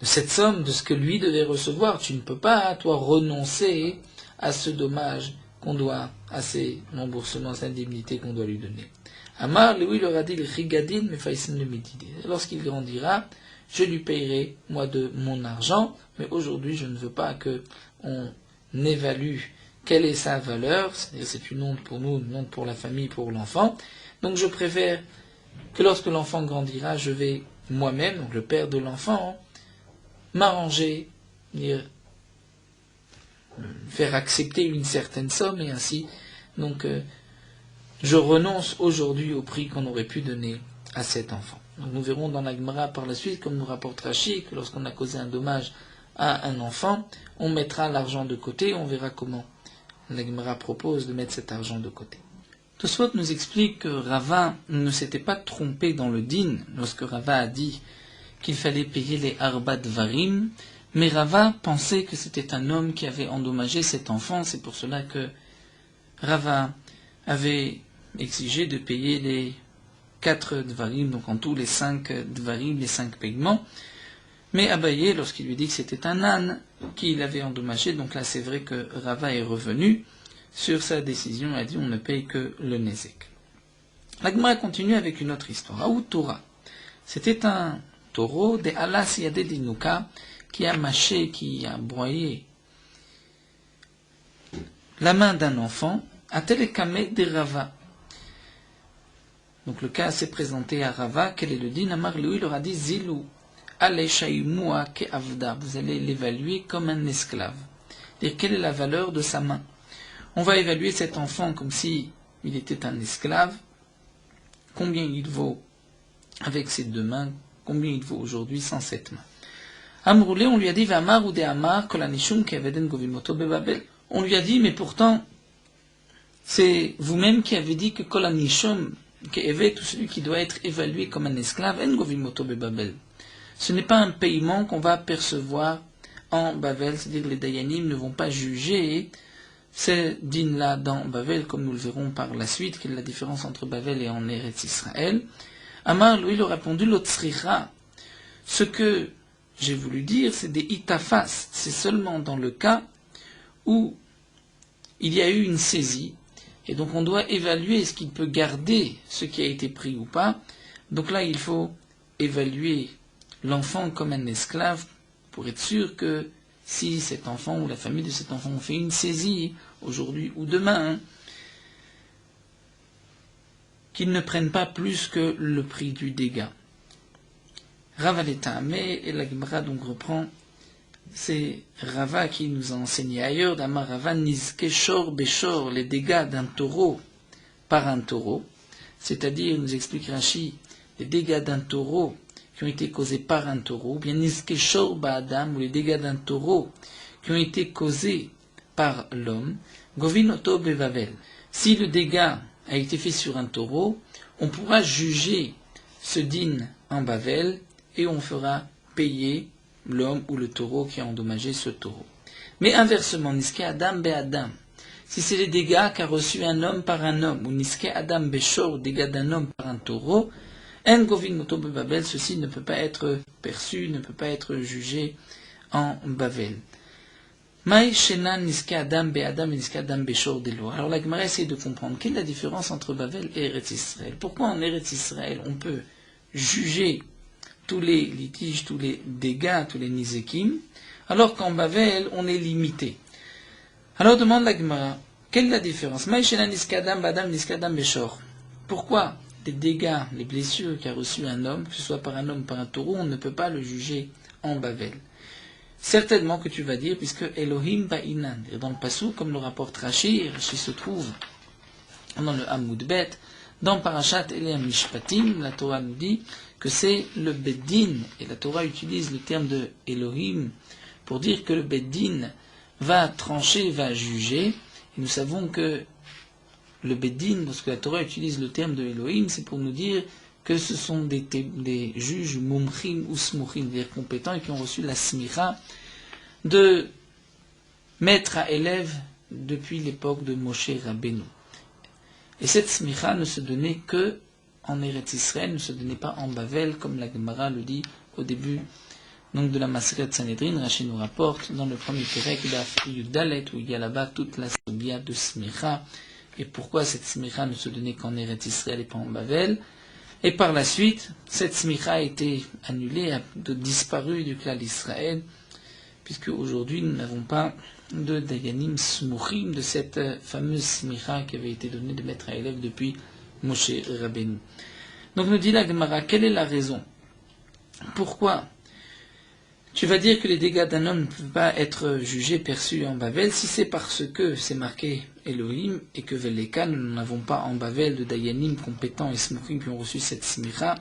cette somme, de ce que lui devait recevoir. Tu ne peux pas, toi, renoncer à ce dommage qu'on doit, à ces remboursements, ces indemnités qu'on doit lui donner. Amar, lui, leur a dit, le rigadin, mais faïsin le médidé. Lorsqu'il grandira, je lui payerai, moi, de mon argent, mais aujourd'hui, je ne veux pas que on évalue quelle est sa valeur, c'est-à-dire c'est une honte pour nous, une honte pour la famille, pour l'enfant. Donc je préfère que lorsque l'enfant grandira, je vais moi-même, donc le père de l'enfant, m'arranger, faire accepter une certaine somme, et ainsi, donc, je renonce aujourd'hui au prix qu'on aurait pu donner à cet enfant. Donc nous verrons dans la Gemara par la suite, comme nous rapporte Rashi, que lorsqu'on a causé un dommage à un enfant, on mettra l'argent de côté, on verra comment la Gemara propose de mettre cet argent de côté. Tosfot nous explique que Rava ne s'était pas trompé dans le din lorsque Rava a dit qu'il fallait payer les Arba Dvarim, mais Rava pensait que c'était un homme qui avait endommagé cet enfant. C'est pour cela que Rava avait exigé de payer les 4 Dvarim, donc en tout les 5 Dvarim, les 5 paiements. Mais Abaye, lorsqu'il lui dit que c'était un âne qu'il avait endommagé, donc là c'est vrai que Rava est revenu sur sa décision, a dit on ne paye que le Nézek. La Gemara continue avec une autre histoire. Aout Torah. C'était un taureau de Alas Yade Dinuka qui a mâché, qui a broyé la main d'un enfant, à Telekame de Rava. Donc le cas s'est présenté à Rava. Quel est le din? Amar lui, il leur a dit Zilou, ale shaimua ke avda. Vous allez l'évaluer comme un esclave. C'est-à-dire, quelle est la valeur de sa main? On va évaluer cet enfant comme si il était un esclave. Combien il vaut avec ses 2 mains? Combien il vaut aujourd'hui sans cette main? Amroulé, on lui a dit Vamar ou de Amar kolanishum keveden govimoto bebabel. On lui a dit, mais pourtant, c'est vous-même qui avez dit que kolanishum kevet, tout celui qui doit être évalué comme un esclave, en govimoto bebabel. Ce n'est pas un paiement qu'on va percevoir en Babel, c'est-à-dire les Dayanim ne vont pas juger ces dînes-là dans Babel, comme nous le verrons par la suite, quelle est la différence entre Babel et en Eretz Israël. Amar, lui, il a répondu, l'otsricha. Ce que j'ai voulu dire, c'est des itafas. C'est seulement dans le cas où il y a eu une saisie, et donc on doit évaluer est-ce qu'il peut garder ce qui a été pris ou pas. Donc là, il faut évaluer l'enfant comme un esclave pour être sûr que si cet enfant ou la famille de cet enfant ont fait une saisie aujourd'hui ou demain, qu'ils ne prennent pas plus que le prix du dégât. Rava mais et la Gemara donc reprend, c'est Rava qui nous a enseigné ailleurs, d'Amar Rava nizke shor beshor, les dégâts d'un taureau par un taureau, c'est-à-dire, nous explique Rashi, les dégâts d'un taureau qui ont été causés par un taureau, ou bien nizke shor ba'adam, ou les dégâts d'un taureau qui ont été causés par l'homme, govin oto bevavel. Si le dégât a été fait sur un taureau, on pourra juger ce din en Bavel et on fera payer l'homme ou le taureau qui a endommagé ce taureau. Mais inversement, niske adam be adam, si c'est les dégâts qu'a reçu un homme par un homme, ou niske adam be shor, dégâts d'un homme par un taureau, en govin moto be Babel, ceci ne peut pas être perçu, ne peut pas être jugé en Bavel. Maï shenan niske adam be adam et niske adam be shor de lo. Alors la Gemara essaie de comprendre quelle est la différence entre Bavel et Eretz Israël. Pourquoi en Eretz Israël on peut juger tous les litiges, tous les dégâts, tous les nizekim, alors qu'en Bavel, on est limité. Alors demande la Gemara, quelle est la différence? Pourquoi les dégâts, les blessures qu'a reçu un homme, que ce soit par un homme ou par un taureau, on ne peut pas le juger en Bavel? Certainement que tu vas dire, puisque Elohim ba'inan, dans le passou, comme le rapporte Rashi se trouve dans le Hamoud Bet, dans Parashat Elea Mishpatim, la Torah nous dit que c'est le Beddin, et la Torah utilise le terme de Elohim pour dire que le Beddin va trancher, va juger, et nous savons que le Beddin, lorsque la Torah utilise le terme de Elohim, c'est pour nous dire que ce sont des juges mumchim ou smuchim, c'est-à-dire compétents, et qui ont reçu la smicha de maître à élève depuis l'époque de Moshe Rabbeinu. Et cette smicha ne se donnait que en Eretz Israël, ne se donnait pas en Bavel, comme la Gemara le dit au début donc de la Maseret Sanhedrin. Rashi nous rapporte dans le premier Perek d'Af Yudalet, où il y a là-bas toute la soubia de smicha, et pourquoi cette smicha ne se donnait qu'en Eretz Israël et pas en Bavel. Et par la suite, cette smicha a été annulée, a disparu du clan d'Israël, puisque aujourd'hui nous n'avons pas de dayanim smuchim, de cette fameuse smicha qui avait été donnée de maître à élève depuis Moshe Rabbeinu. Donc nous dit la Gemara, quelle est la raison? Pourquoi tu vas dire que les dégâts d'un homme ne peuvent pas être jugés, perçus en Bavel, si c'est parce que c'est marqué Elohim et que Veleka, nous n'avons pas en Bavel de dayanim compétents et smuchim qui ont reçu cette smicha?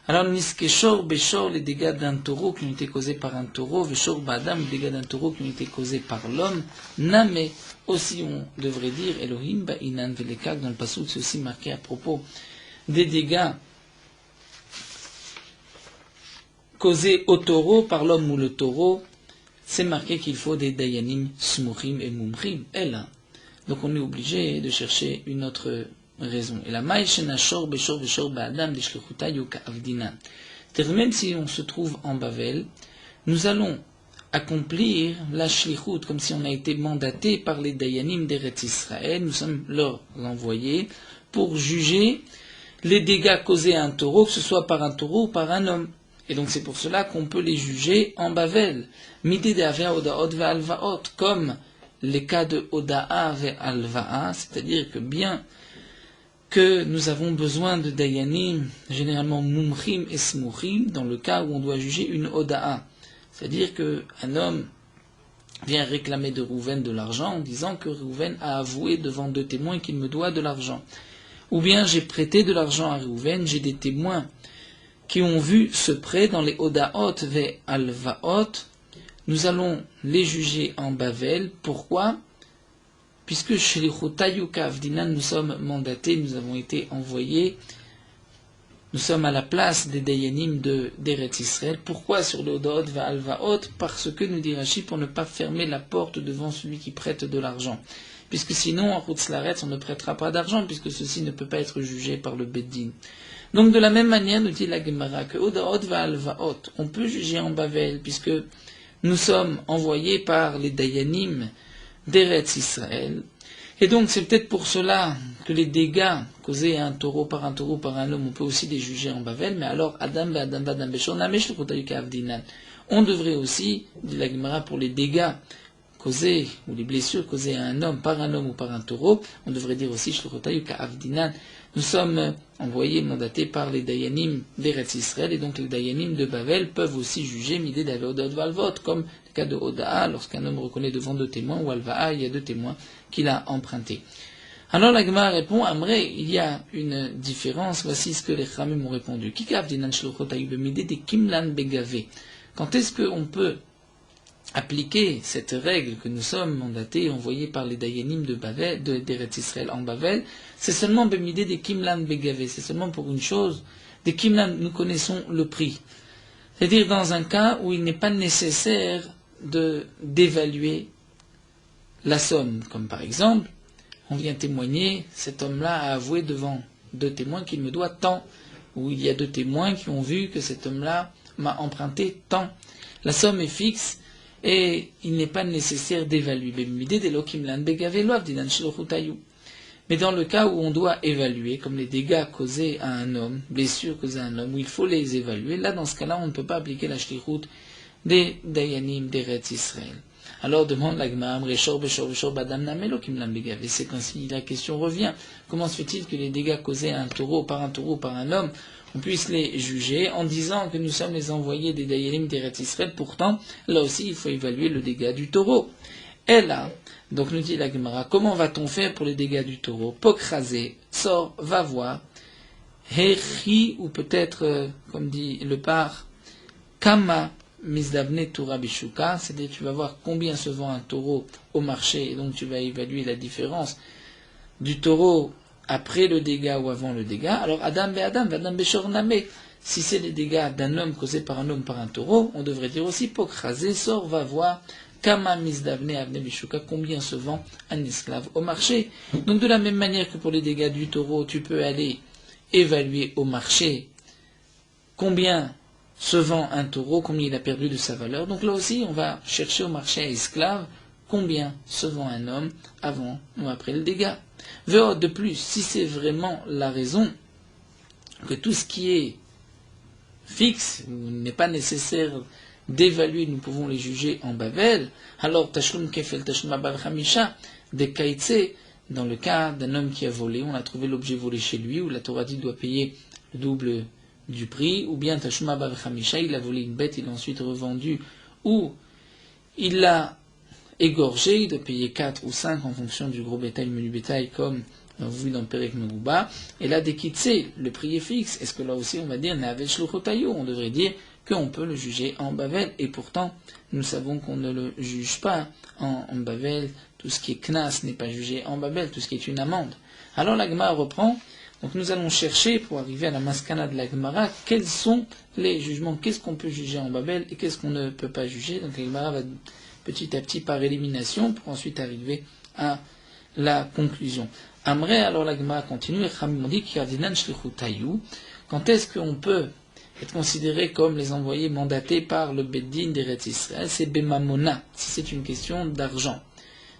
Alors, Niskeshor, Beshor, les dégâts d'un taureau qui ont été causés par un taureau, Veshor, Badam, les dégâts d'un taureau qui ont été causés par l'homme, Name, aussi on devrait dire, Elohim, Ba'inan, Velekak, dans le Passouk, c'est aussi marqué à propos des dégâts causés au taureau par l'homme ou le taureau, c'est marqué qu'il faut des Dayanim, Smuchim et Mumchim, elle. Donc on est obligé de chercher une autre raison. Et la Maïshena Shor Beshor Beshor Ba'adam Deshlechuta Yoka Avdina. C'est-à-dire même si on se trouve en Bavel, nous allons accomplir la shlichut comme si on a été mandaté par les Dayanim d'Eretz Israël. Nous sommes leurs envoyés pour juger les dégâts causés à un taureau, que ce soit par un taureau ou par un homme. Et donc c'est pour cela qu'on peut les juger en Bavel. Midi de Avea Odaot Ve'alvaot, comme les cas de Oda'a Ve'alva'a, c'est-à-dire que bien que nous avons besoin de Dayanim, généralement Mumchim et Smuchim, dans le cas où on doit juger une Oda'a. C'est-à-dire qu'un homme vient réclamer de Rouven de l'argent en disant que Rouven a avoué devant 2 témoins qu'il me doit de l'argent. Ou bien j'ai prêté de l'argent à Rouven, j'ai des témoins qui ont vu ce prêt dans les Odaot Ve'alvaot. Nous allons les juger en Bavel. Pourquoi ? Puisque chez les Chotayuka Avdinan, nous sommes mandatés, nous avons été envoyés, nous sommes à la place des Dayanim d'Eretz Israël. Pourquoi sur le Odaot Ve'alvaot ? Parce que, nous dit Rashi, pour ne pas fermer la porte devant celui qui prête de l'argent. Puisque sinon, en Chutz Laaretz, on ne prêtera pas d'argent, puisque ceci ne peut pas être jugé par le Beddin. Donc de la même manière, nous dit la Gemara, que Odaot Ve'alvaot, on peut juger en Bavel, puisque nous sommes envoyés par les Dayanim d'Eretz Israël. Et donc c'est peut-être pour cela que les dégâts causés à un taureau, par un homme, on peut aussi les juger en Bavel, mais alors Adam Beshor Namesh L'Chotayuka Avdinan. On devrait aussi, dit la Gemara, pour les dégâts causés, ou les blessures causées à un homme, par un homme ou par un taureau, on devrait dire aussi L'Chotayuka Avdinan. Nous sommes envoyés, mandatés par les Dayanim d'Eretz Israël, et donc les Dayanim de Bavel peuvent aussi juger Midé d'Avodot Valvot, comme le cas de Oda'a, lorsqu'un homme reconnaît devant 2 témoins, ou Alva'a, il y a 2 témoins qu'il a empruntés. Alors la Gemara répond, Amré, il y a une différence, voici ce que les Khamim ont répondu. Kikav dinan shlochotayu bemidé de kimlan begave. Quand est-ce qu'on peut appliquer cette règle que nous sommes mandatés, envoyés par les Dayanim de Bavel, d'Eretz Israël en Bavel, c'est seulement bemidé des kimlan begave, c'est seulement pour une chose, des kimlan, nous connaissons le prix. C'est-à-dire dans un cas où il n'est pas nécessaire d'évaluer la somme, comme par exemple, on vient témoigner, cet homme-là a avoué devant 2 témoins qu'il me doit tant, ou il y a 2 témoins qui ont vu que cet homme-là m'a emprunté tant. La somme est fixe, et il n'est pas nécessaire d'évaluer. Mais dans le cas où on doit évaluer, comme les dégâts causés à un homme, blessures causées à un homme, où il faut les évaluer, là dans ce cas-là on ne peut pas appliquer la shlichut des Dayanim d'Eretz Israël. Alors demande la Gemara, et c'est ainsi la question revient. Comment se fait-il que les dégâts causés à un taureau, par un homme, on puisse les juger en disant que nous sommes les envoyés des Dayanim d'Eretz Israël, pourtant, là aussi, il faut évaluer le dégât du taureau. Et là, donc nous dit la Gemara, comment va-t-on faire pour les dégâts du taureau ? Pokrasé, sors, va voir, Hechi, ou peut-être, comme dit le par, Kama, Mizdavne Torah Bishuka, c'est-à-dire tu vas voir combien se vend un taureau au marché, et donc tu vas évaluer la différence du taureau après le dégât ou avant le dégât. Alors Adam Beshor Name, si c'est les dégâts d'un homme causés par un homme par un taureau, on devrait dire aussi Pokrasé, sort, va voir, Kama Mizdavne Avne Bishuka, combien se vend un esclave au marché. Donc de la même manière que pour les dégâts du taureau, tu peux aller évaluer au marché combien se vend un taureau, combien il a perdu de sa valeur. Donc là aussi, on va chercher au marché à esclaves combien se vend un homme avant ou après le dégât. De plus, si c'est vraiment la raison que tout ce qui est fixe, il n'est pas nécessaire d'évaluer, nous pouvons les juger en Bavel, alors Tashlum Kefel Tashlum Abal Hamisha, des Kaitse, dans le cas d'un homme qui a volé, on a trouvé l'objet volé chez lui, où la Torah dit doit payer le double du prix, ou bien Tashuma Bav Khamisha, il a volé une bête, il l'a ensuite revendue, ou il l'a égorgé, il doit payer 4 ou 5 en fonction du gros bétail, menu bétail, comme on a vu dans Perek Meruba, et là, dès qu'il sait, le prix est fixe. Est-ce que là aussi, on va dire, Ne'avet Shluchotayu, on devrait dire qu'on peut le juger en Bavel, et pourtant, nous savons qu'on ne le juge pas en Bavel, tout ce qui est Knas n'est pas jugé en Babel, tout ce qui est une amende. Alors la Gemara reprend, donc nous allons chercher, pour arriver à la maskana de la Gemara, quels sont les jugements, qu'est-ce qu'on peut juger en Babel, et qu'est-ce qu'on ne peut pas juger. Donc la Gemara va petit à petit par élimination, pour ensuite arriver à la conclusion. Amré, alors la Gemara continue, et Khamim dit qu'Yadinan Shlichutayu, quand est-ce qu'on peut être considéré comme les envoyés mandatés par le Beddin d'Eretz Israël, c'est Bemamona, si c'est une question d'argent.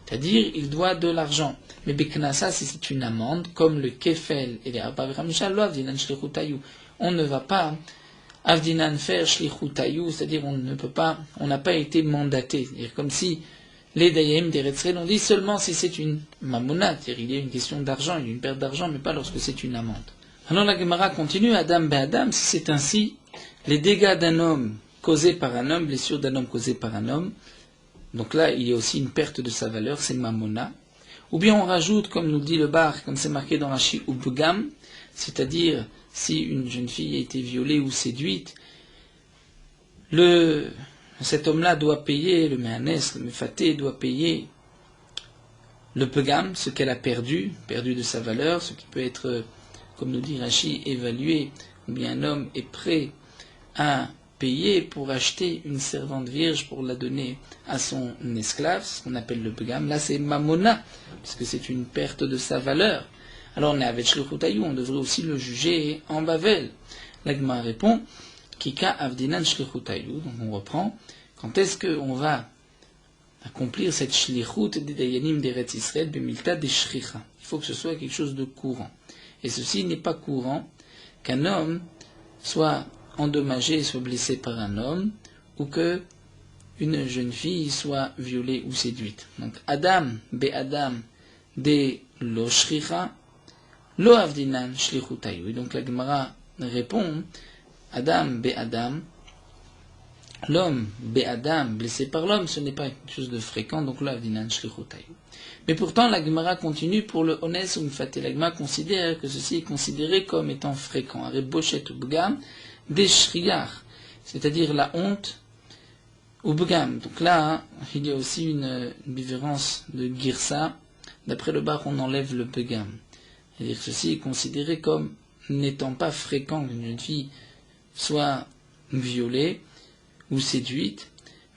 C'est-à-dire, il doit de l'argent. Mais Beknasa, si c'est une amende, comme le Kefel et les Arba V'Hamisha, lo Avdinan Shlichutayu. On ne va pas Avdinan faire Shlichutayu, c'est-à-dire on n'a pas été mandaté. C'est-à-dire comme si les Dayim d'Eretz Israël ont dit seulement si c'est une Mamona, c'est-à-dire il y a une question d'argent, il y a une perte d'argent, mais pas lorsque c'est une amende. Alors la Gemara continue, Adam Be'Adam, si c'est ainsi, les dégâts d'un homme causés par un homme, blessures d'un homme causées par un homme, donc là il y a aussi une perte de sa valeur, c'est Mamona. Ou bien on rajoute, comme nous dit le bar, comme c'est marqué dans Rashi, Ubgam, c'est-à-dire si une jeune fille a été violée ou séduite, cet homme-là doit payer, le Mehanès, le Mefaté doit payer le Pegam, ce qu'elle a perdu de sa valeur, ce qui peut être, comme nous dit Rashi, évalué, ou bien un homme est prêt à payer pour acheter une servante vierge pour la donner à son esclave, ce qu'on appelle le Pegam. Là c'est Mamona, puisque c'est une perte de sa valeur. Alors on est avec Shlichutayu, on devrait aussi le juger en Bavel. L'Agma répond, Kika Avdinan Shlichutayu, donc on reprend, quand est-ce qu'on va accomplir cette Shlichut des Dayanim d'Eretz Israël, Bemilta des Shricha. Il faut que ce soit quelque chose de courant. Et ceci n'est pas courant qu'un homme soit endommagé, soit blessé par un homme, ou que une jeune fille soit violée ou séduite. Donc Adam, Be-Adam, de lo Shricha, lo Avdinan Shlichutayu. Et donc la Gemara répond, Adam, Be-Adam, l'homme, Be-Adam, blessé par l'homme, ce n'est pas quelque chose de fréquent, donc là, Avdinan Shlichutayu. Mais pourtant, la Gemara continue pour le Ones ou Mfaté. La Gemara considère que ceci est considéré comme étant fréquent. Arrêt Bochet ou Bgam, des Shriyar, c'est-à-dire la honte ou Bgam. Donc là, il y a aussi une différence de Girsa. D'après le bar, on enlève le Bgam. C'est-à-dire que ceci est considéré comme n'étant pas fréquent qu'une jeune fille soit violée ou séduite.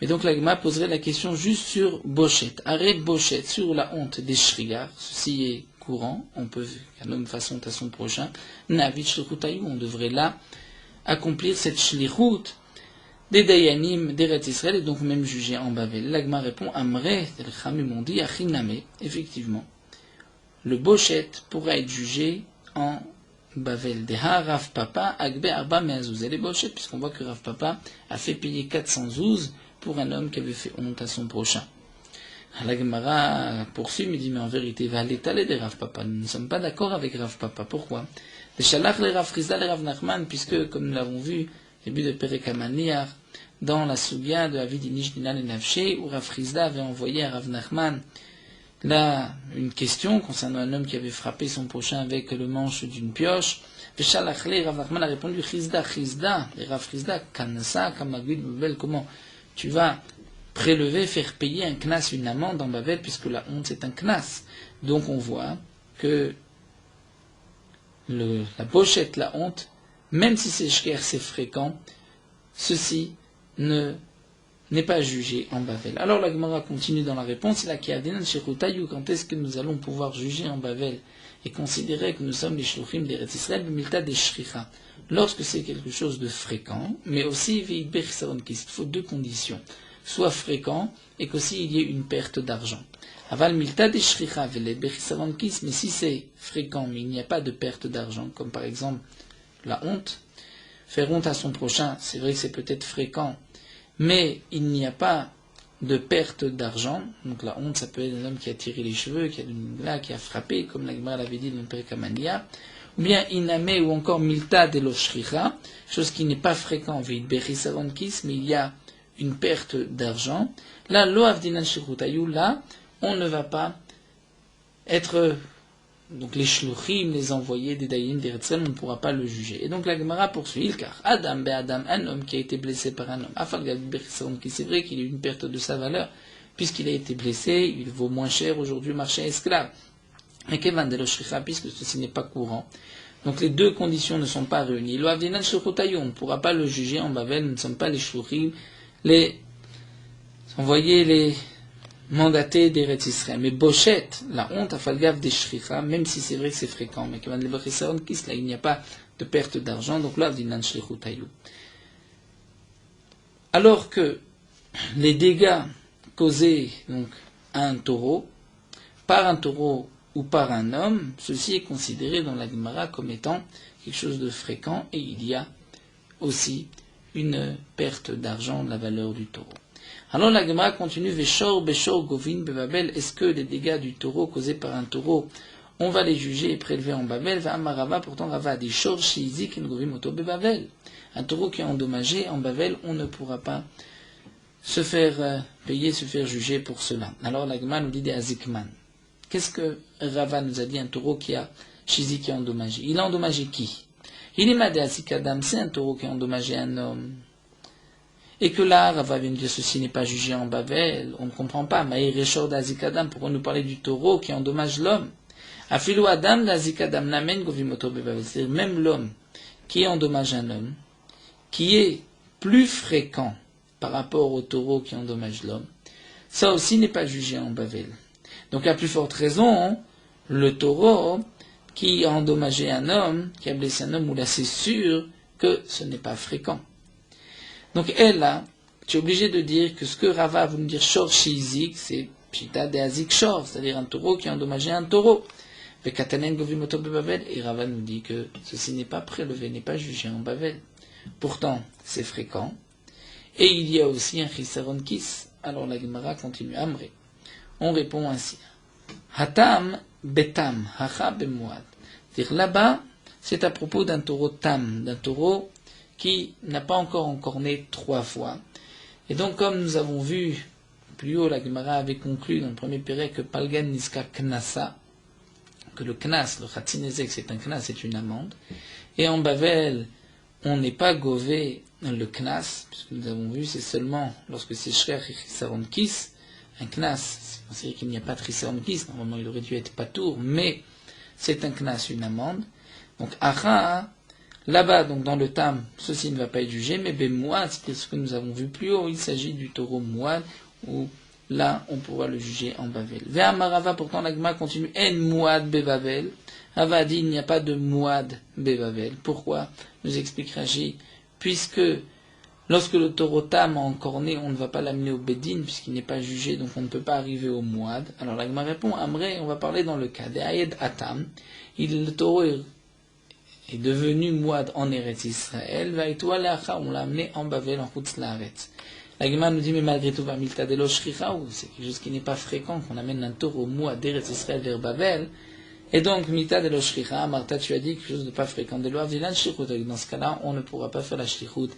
Mais donc la Gemara poserait la question juste sur Bochet. Arrêt Bochet, sur la honte des Shriyar. Ceci est courant. On peut qu'un homme fasse honte à son prochain. Navit Shlichutayu, on devrait là accomplir cette Shlichut des Dayanim d'Eretz Israël et donc même juger en Bavel. La Gemara répond, Amre, les Khamim ont dit, Achiname, effectivement, le Bochet pourra être jugé en Bavel. Deha Rav Papa, Agbe Arba Meazouz. Les Bochet, puisqu'on voit que Rav Papa a fait payer 400 zouz pour un homme qui avait fait honte à son prochain. La Gemara poursuit, mais dit, mais en vérité, va l'étaler de Rav Papa. Nous ne sommes pas d'accord avec Rav Papa. Pourquoi? Les Shalach, les Rav Chizda, les Rav Nachman, puisque, comme nous l'avons vu, début de Perek Amaniach, dans la Sugya de Avid Inish Dinan et Nafshe, où Rav Chizda avait envoyé à Rav Nachman là une question concernant un homme qui avait frappé son prochain avec le manche d'une pioche. Shalach, les Rav Nachman a répondu, Chizda, les Rav Chizda, Kanasa, Kamagud, Babel, comment tu vas prélever, faire payer un knas, une amende en Babel, puisque la honte c'est un knas. Donc on voit que la pochette, la honte, même si c'est shker, c'est fréquent, ceci n'est pas jugé en Bavel. Alors la Gemara continue dans la réponse, la Kiadinan Shechutayu, quand est-ce que nous allons pouvoir juger en Bavel et considérer que nous sommes les Shluchim d'Eretz Israël, Milta des Shricha, lorsque c'est quelque chose de fréquent, mais aussi Veidber Saronkis, il faut deux conditions, soit fréquent et qu'aussi il y ait une perte d'argent. Aval Milta des Shricha, Veidber Saronkis, mais si c'est fréquent, mais il n'y a pas de perte d'argent, comme par exemple la honte, faire honte à son prochain, c'est vrai que c'est peut-être fréquent, mais il n'y a pas de perte d'argent. Donc la honte, ça peut être un homme qui a tiré les cheveux, qui a frappé, comme la Gemara l'avait dit dans le Perek Amania, ou bien iname ou encore milta de l'oshricha, chose qui n'est pas fréquent, mais il y a une perte d'argent. Là, lo avdinan shirutayu, là, on ne va pas être donc les shluchim, les envoyés des Dayanim d'Eretz Israël, on ne pourra pas le juger. Et donc la Gemara poursuit, car Adam Adam, un homme qui a été blessé par un homme, Afal qui c'est vrai qu'il y a eu une perte de sa valeur, puisqu'il a été blessé, il vaut moins cher aujourd'hui au marché esclave. Et Kevan de l'Oshricha, puisque ceci n'est pas courant. Donc les deux conditions ne sont pas réunies. On ne pourra pas le juger en Babel, nous ne sommes pas les shluchim, les envoyés, les mandaté d'Eretz Israël. Mais Bochet, la honte, a falgav des shricha, même si c'est vrai que c'est fréquent, mais qu'il n'y a pas de perte d'argent, donc là, alors que les dégâts causés donc, à un taureau, par un taureau ou par un homme, ceci est considéré dans la Gemara comme étant quelque chose de fréquent, et il y a aussi une perte d'argent de la valeur du taureau. Alors la Gemara continue, Veshor, Beshor, Govin, Bebabel, est-ce que les dégâts du taureau causés par un taureau, on va les juger et prélever en Babel? Amarava, pourtant Rava a dit, Shor, Shizik, Govin, Moto, Bebabel. Un taureau qui est endommagé en Babel, on ne pourra pas se faire payer, se faire juger pour cela. Alors la Gemara nous dit des Azikman. Qu'est-ce que Rava nous a dit, un taureau qui a Shizik qui est endommagé? Il a endommagé qui? Il est madé Azikadam, c'est un taureau qui a endommagé un homme. Et que là, Rava vient de dire ceci n'est pas jugé en Babel, on ne comprend pas. Maïr Reshor d'Azikadam, pourquoi nous parler du taureau qui endommage l'homme? Afilo Adam d'Azikadam Namen Govimoto Babel, c'est-à-dire même l'homme qui endommage un homme, qui est plus fréquent par rapport au taureau qui endommage l'homme, ça aussi n'est pas jugé en Babel. Donc à plus forte raison, le taureau qui a endommagé un homme, qui a blessé un homme, ou là c'est sûr que ce n'est pas fréquent. Donc elle, là, tu es obligé de dire que ce que Rava veut nous dire Shor Shizik, c'est Pshita de Azik Shor, c'est-à-dire un taureau qui a endommagé un taureau. Et Rava nous dit que ceci n'est pas prélevé, n'est pas jugé en Babel. Pourtant, c'est fréquent. Et il y a aussi un Chisaron Kis. Alors la Gemara continue, Amré. On répond ainsi. Hatam betam, hacha bemouad. C'est-à-dire là-bas, c'est à propos d'un taureau tam, d'un taureau qui n'a pas encore encorné 3 fois. Et donc, comme nous avons vu plus haut, la Gemara avait conclu dans le premier pérec que Palgan Niska Knasa, que le Knas, le Khatzinezek, c'est un Knas, c'est une amende. Et en Bavel, on n'est pas gové le Knas, puisque nous avons vu, c'est seulement lorsque c'est Shrer et Chisaron Kis, un Knas, c'est qu'il n'y a pas de Chisaron Kis, normalement il aurait dû être Patour, mais c'est un Knas, une amende. Donc, Acha, là-bas, donc dans le Tam, ceci ne va pas être jugé, mais Bemouad, c'est ce que nous avons vu plus haut, il s'agit du taureau Mouad, où là, on pourra le juger en Bavel. Ve'amarava, pourtant, l'agma continue, En Mouad Bebavel. Rava dit, il n'y a pas de Mouad Bebavel. Pourquoi? Nous explique Rashi, puisque lorsque le taureau Tam a encorné, on ne va pas l'amener au Bedin, puisqu'il n'est pas jugé, donc on ne peut pas arriver au Mouad. Alors l'agma répond, Amré, on va parler dans le cas d'Ayed Atam. Le taureau est devenu Mouad en Eretz Israël, on l'a amené en Bavel, en Chutz Laaretz. La Gemara nous dit, mais malgré tout, Milta de l'Oshricha, c'est quelque chose qui n'est pas fréquent, qu'on amène un taureau Mouad d'Eretz Israël vers Bavel. Et donc, Milta de l'Oshricha, Martha, tu as dit quelque chose de pas fréquent. De l'Oavilan Shlichut, dans ce cas-là, on ne pourra pas faire la Shlichut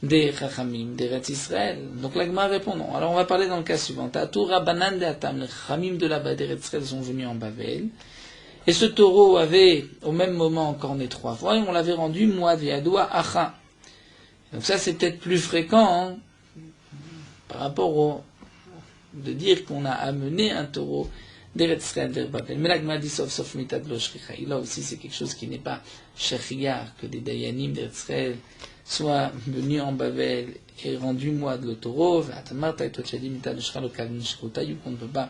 des Chachamim, d'Eretz Israël. Donc la Gemara répond non. Alors on va parler dans le cas suivant. Tatura Banan de Atam, les Chachamim de là-bas d'Eretz Israël sont venus en Bavel. Et ce taureau avait, au même moment, encorné 3 fois, et on l'avait rendu Mouad Yadoua Acha. Donc ça, c'est peut-être plus fréquent, par rapport au, de dire qu'on a amené un taureau d'Eretz Israël vers Babel. Mais la Gemara dit sauf mitad lo shricha. Là aussi, c'est quelque chose qui n'est pas shriya, que des dayanim d'Eretz Israël soient venus en Babel et rendus Mouad le taureau. V'atamarta et toi tu as dit mitad lo shricha lo kavin shrichutayu, qu'on ne peut pas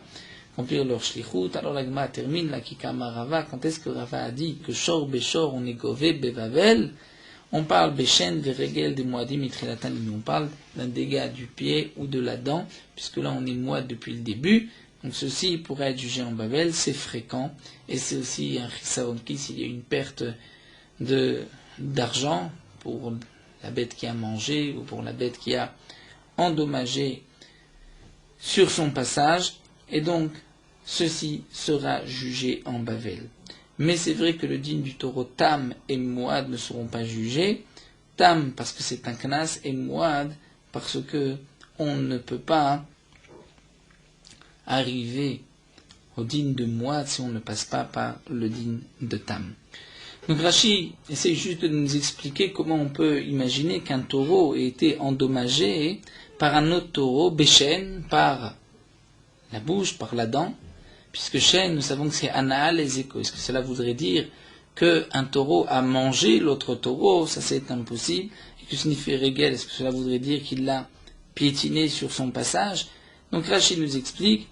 remplir leur shlichut. Alors la Gemara termine la kikama Rava. Quand est-ce que Rava a dit que shor beshor on est gové bevavel? On parle beshen veregel des moadim mitrilatan. On parle d'un dégât du pied ou de la dent, puisque là on est moad depuis le début. Donc ceci pourrait être jugé en Babel, c'est fréquent, et c'est aussi un chisaron kis, s'il y a une perte d'argent pour la bête qui a mangé ou pour la bête qui a endommagé sur son passage. Et donc, ceci sera jugé en Bavel. Mais c'est vrai que le digne du taureau Tam et Mouad ne seront pas jugés. Tam parce que c'est un knas et Mouad parce que on ne peut pas arriver au din de Moed si on ne passe pas par le din de Tam. Donc Rashi essaie juste de nous expliquer comment on peut imaginer qu'un taureau ait été endommagé par un autre taureau, Béchen, par la bouche, par la dent, puisque Shen, nous savons que c'est Anaal et Zeko. Est-ce que cela voudrait dire qu'un taureau a mangé l'autre taureau? Ça c'est impossible. Et que signifie Regel? Est-ce que cela voudrait dire qu'il l'a piétiné sur son passage? Donc Rashi nous explique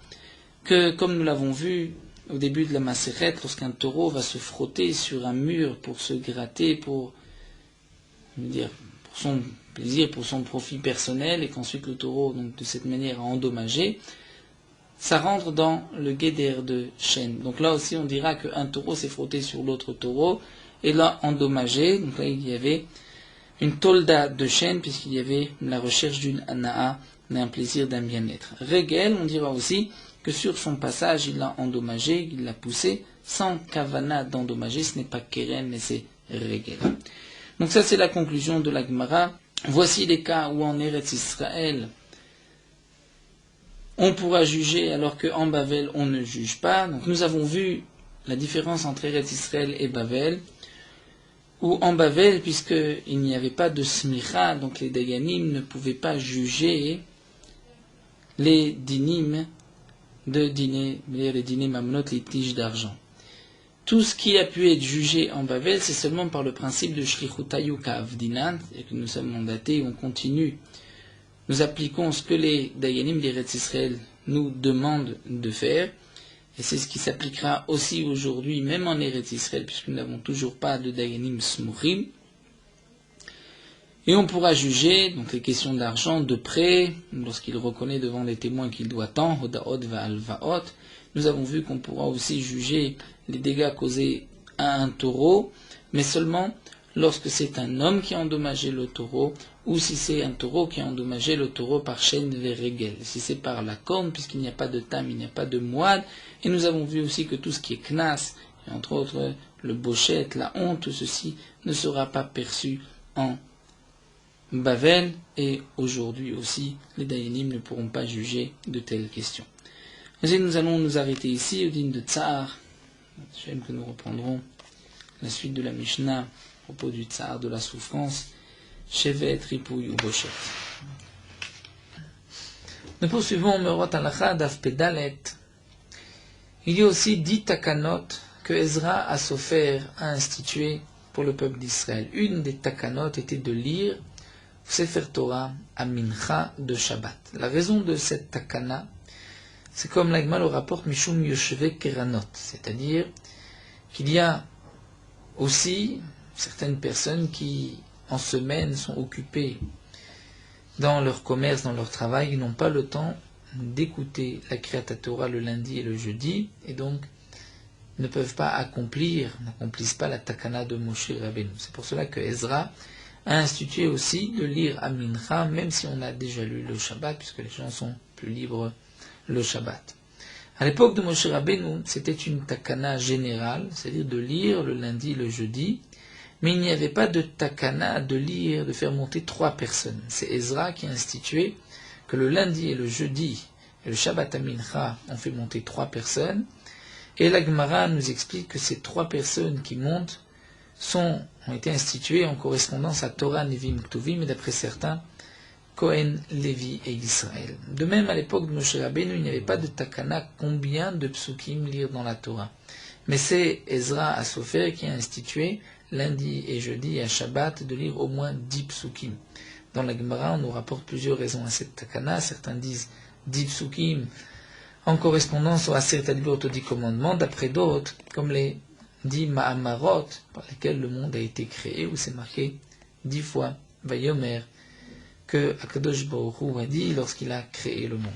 que, comme nous l'avons vu au début de la Maseret, lorsqu'un taureau va se frotter sur un mur pour se gratter, pour son plaisir, pour son profit personnel, et qu'ensuite le taureau, donc de cette manière, a endommagé, ça rentre dans le guéder de Shen. Donc là aussi, on dira qu'un taureau s'est frotté sur l'autre taureau et l'a endommagé. Donc là, il y avait une tolda de Shen, puisqu'il y avait la recherche d'une ana'a, d'un plaisir, d'un bien-être. Regel, on dira aussi que sur son passage, il l'a endommagé, il l'a poussé, sans kavana d'endommager. Ce n'est pas keren, mais c'est regel. Donc ça, c'est la conclusion de la Gemara. Voici les cas où en Eretz Israël, on pourra juger alors qu'en Bavel, on ne juge pas. Donc nous avons vu la différence entre Eretz Israël et Bavel, où en Bavel, puisqu'il n'y avait pas de smicha, donc les dayanim ne pouvaient pas juger les dinim de dîner, les dîners mamnot, les tiges d'argent. Tout ce qui a pu être jugé en Bavel, c'est seulement par le principe de shlichutayu ka'avdinan, c'est-à-dire que nous sommes mandatés, on continue. Nous appliquons ce que les dayanim d'Eretz Israël nous demandent de faire, et c'est ce qui s'appliquera aussi aujourd'hui, même en Eretz Israël, puisque nous n'avons toujours pas de dayanim smuchim. Et on pourra juger donc les questions d'argent de près, lorsqu'il reconnaît devant les témoins qu'il doit tant, hodaot va'alvaot. Nous avons vu qu'on pourra aussi juger les dégâts causés à un taureau, mais seulement lorsque c'est un homme qui a endommagé le taureau, ou si c'est un taureau qui a endommagé le taureau par chaîne verregel. Si c'est par la corne, puisqu'il n'y a pas de tam, il n'y a pas de moad. Et nous avons vu aussi que tout ce qui est knas, et entre autres le bochet, la honte, tout ceci ne sera pas perçu en Bavel, et aujourd'hui aussi, les dayanim ne pourront pas juger de telles questions. Et nous allons nous arrêter ici, au din de Tsar. J'aime que nous reprendrons la suite de la Mishnah à propos du Tsar, de la souffrance, Shevet, Ripouille ou Bochet. Nous poursuivons Merot Halacha d'Af Pedalet. Il y a aussi 10 takanot que Ezra a Sofer a institué pour le peuple d'Israël. Une des takanot était de lire Sefer Torah à Mincha de Shabbat. La raison de cette takana, c'est comme l'Agma le rapporte Mishum Yoshve Keranot, c'est-à-dire qu'il y a aussi certaines personnes qui, en semaine, sont occupées dans leur commerce, dans leur travail, ils n'ont pas le temps d'écouter la Kriyat Torah le lundi et le jeudi, et donc ne peuvent pas n'accomplissent pas la takana de Moshe Rabbeinu. C'est pour cela que Ezra a institué aussi de lire à Mincha, même si on a déjà lu le Shabbat, puisque les gens sont plus libres le Shabbat. À l'époque de Moshe Rabbeinu, c'était une takana générale, c'est-à-dire de lire le lundi et le jeudi, mais il n'y avait pas de takana de lire, de faire monter 3 personnes. C'est Ezra qui a institué que le lundi et le jeudi, et le Shabbat à Mincha, ont fait monter 3 personnes, et la Gemara nous explique que ces 3 personnes qui montent ont été instituées en correspondance à Torah, Nevim, Ktuvim, et d'après certains, Kohen, Lévi et Israël. De même, à l'époque de Moshe Rabbeinu, il n'y avait pas de takana combien de psukim lire dans la Torah. Mais c'est Ezra à Sofer qui a institué lundi et jeudi à Shabbat de lire au moins 10 psukim. Dans la Gemara, on nous rapporte plusieurs raisons à cette takana. Certains disent 10 psukim en correspondance au Aseret Adibot, aux 10 commandements, d'après d'autres, comme les 10 Ma'amarot par lesquels le monde a été créé, où c'est marqué 10 fois Vayomer, que Akadosh Baruch Hu a dit lorsqu'il a créé le monde.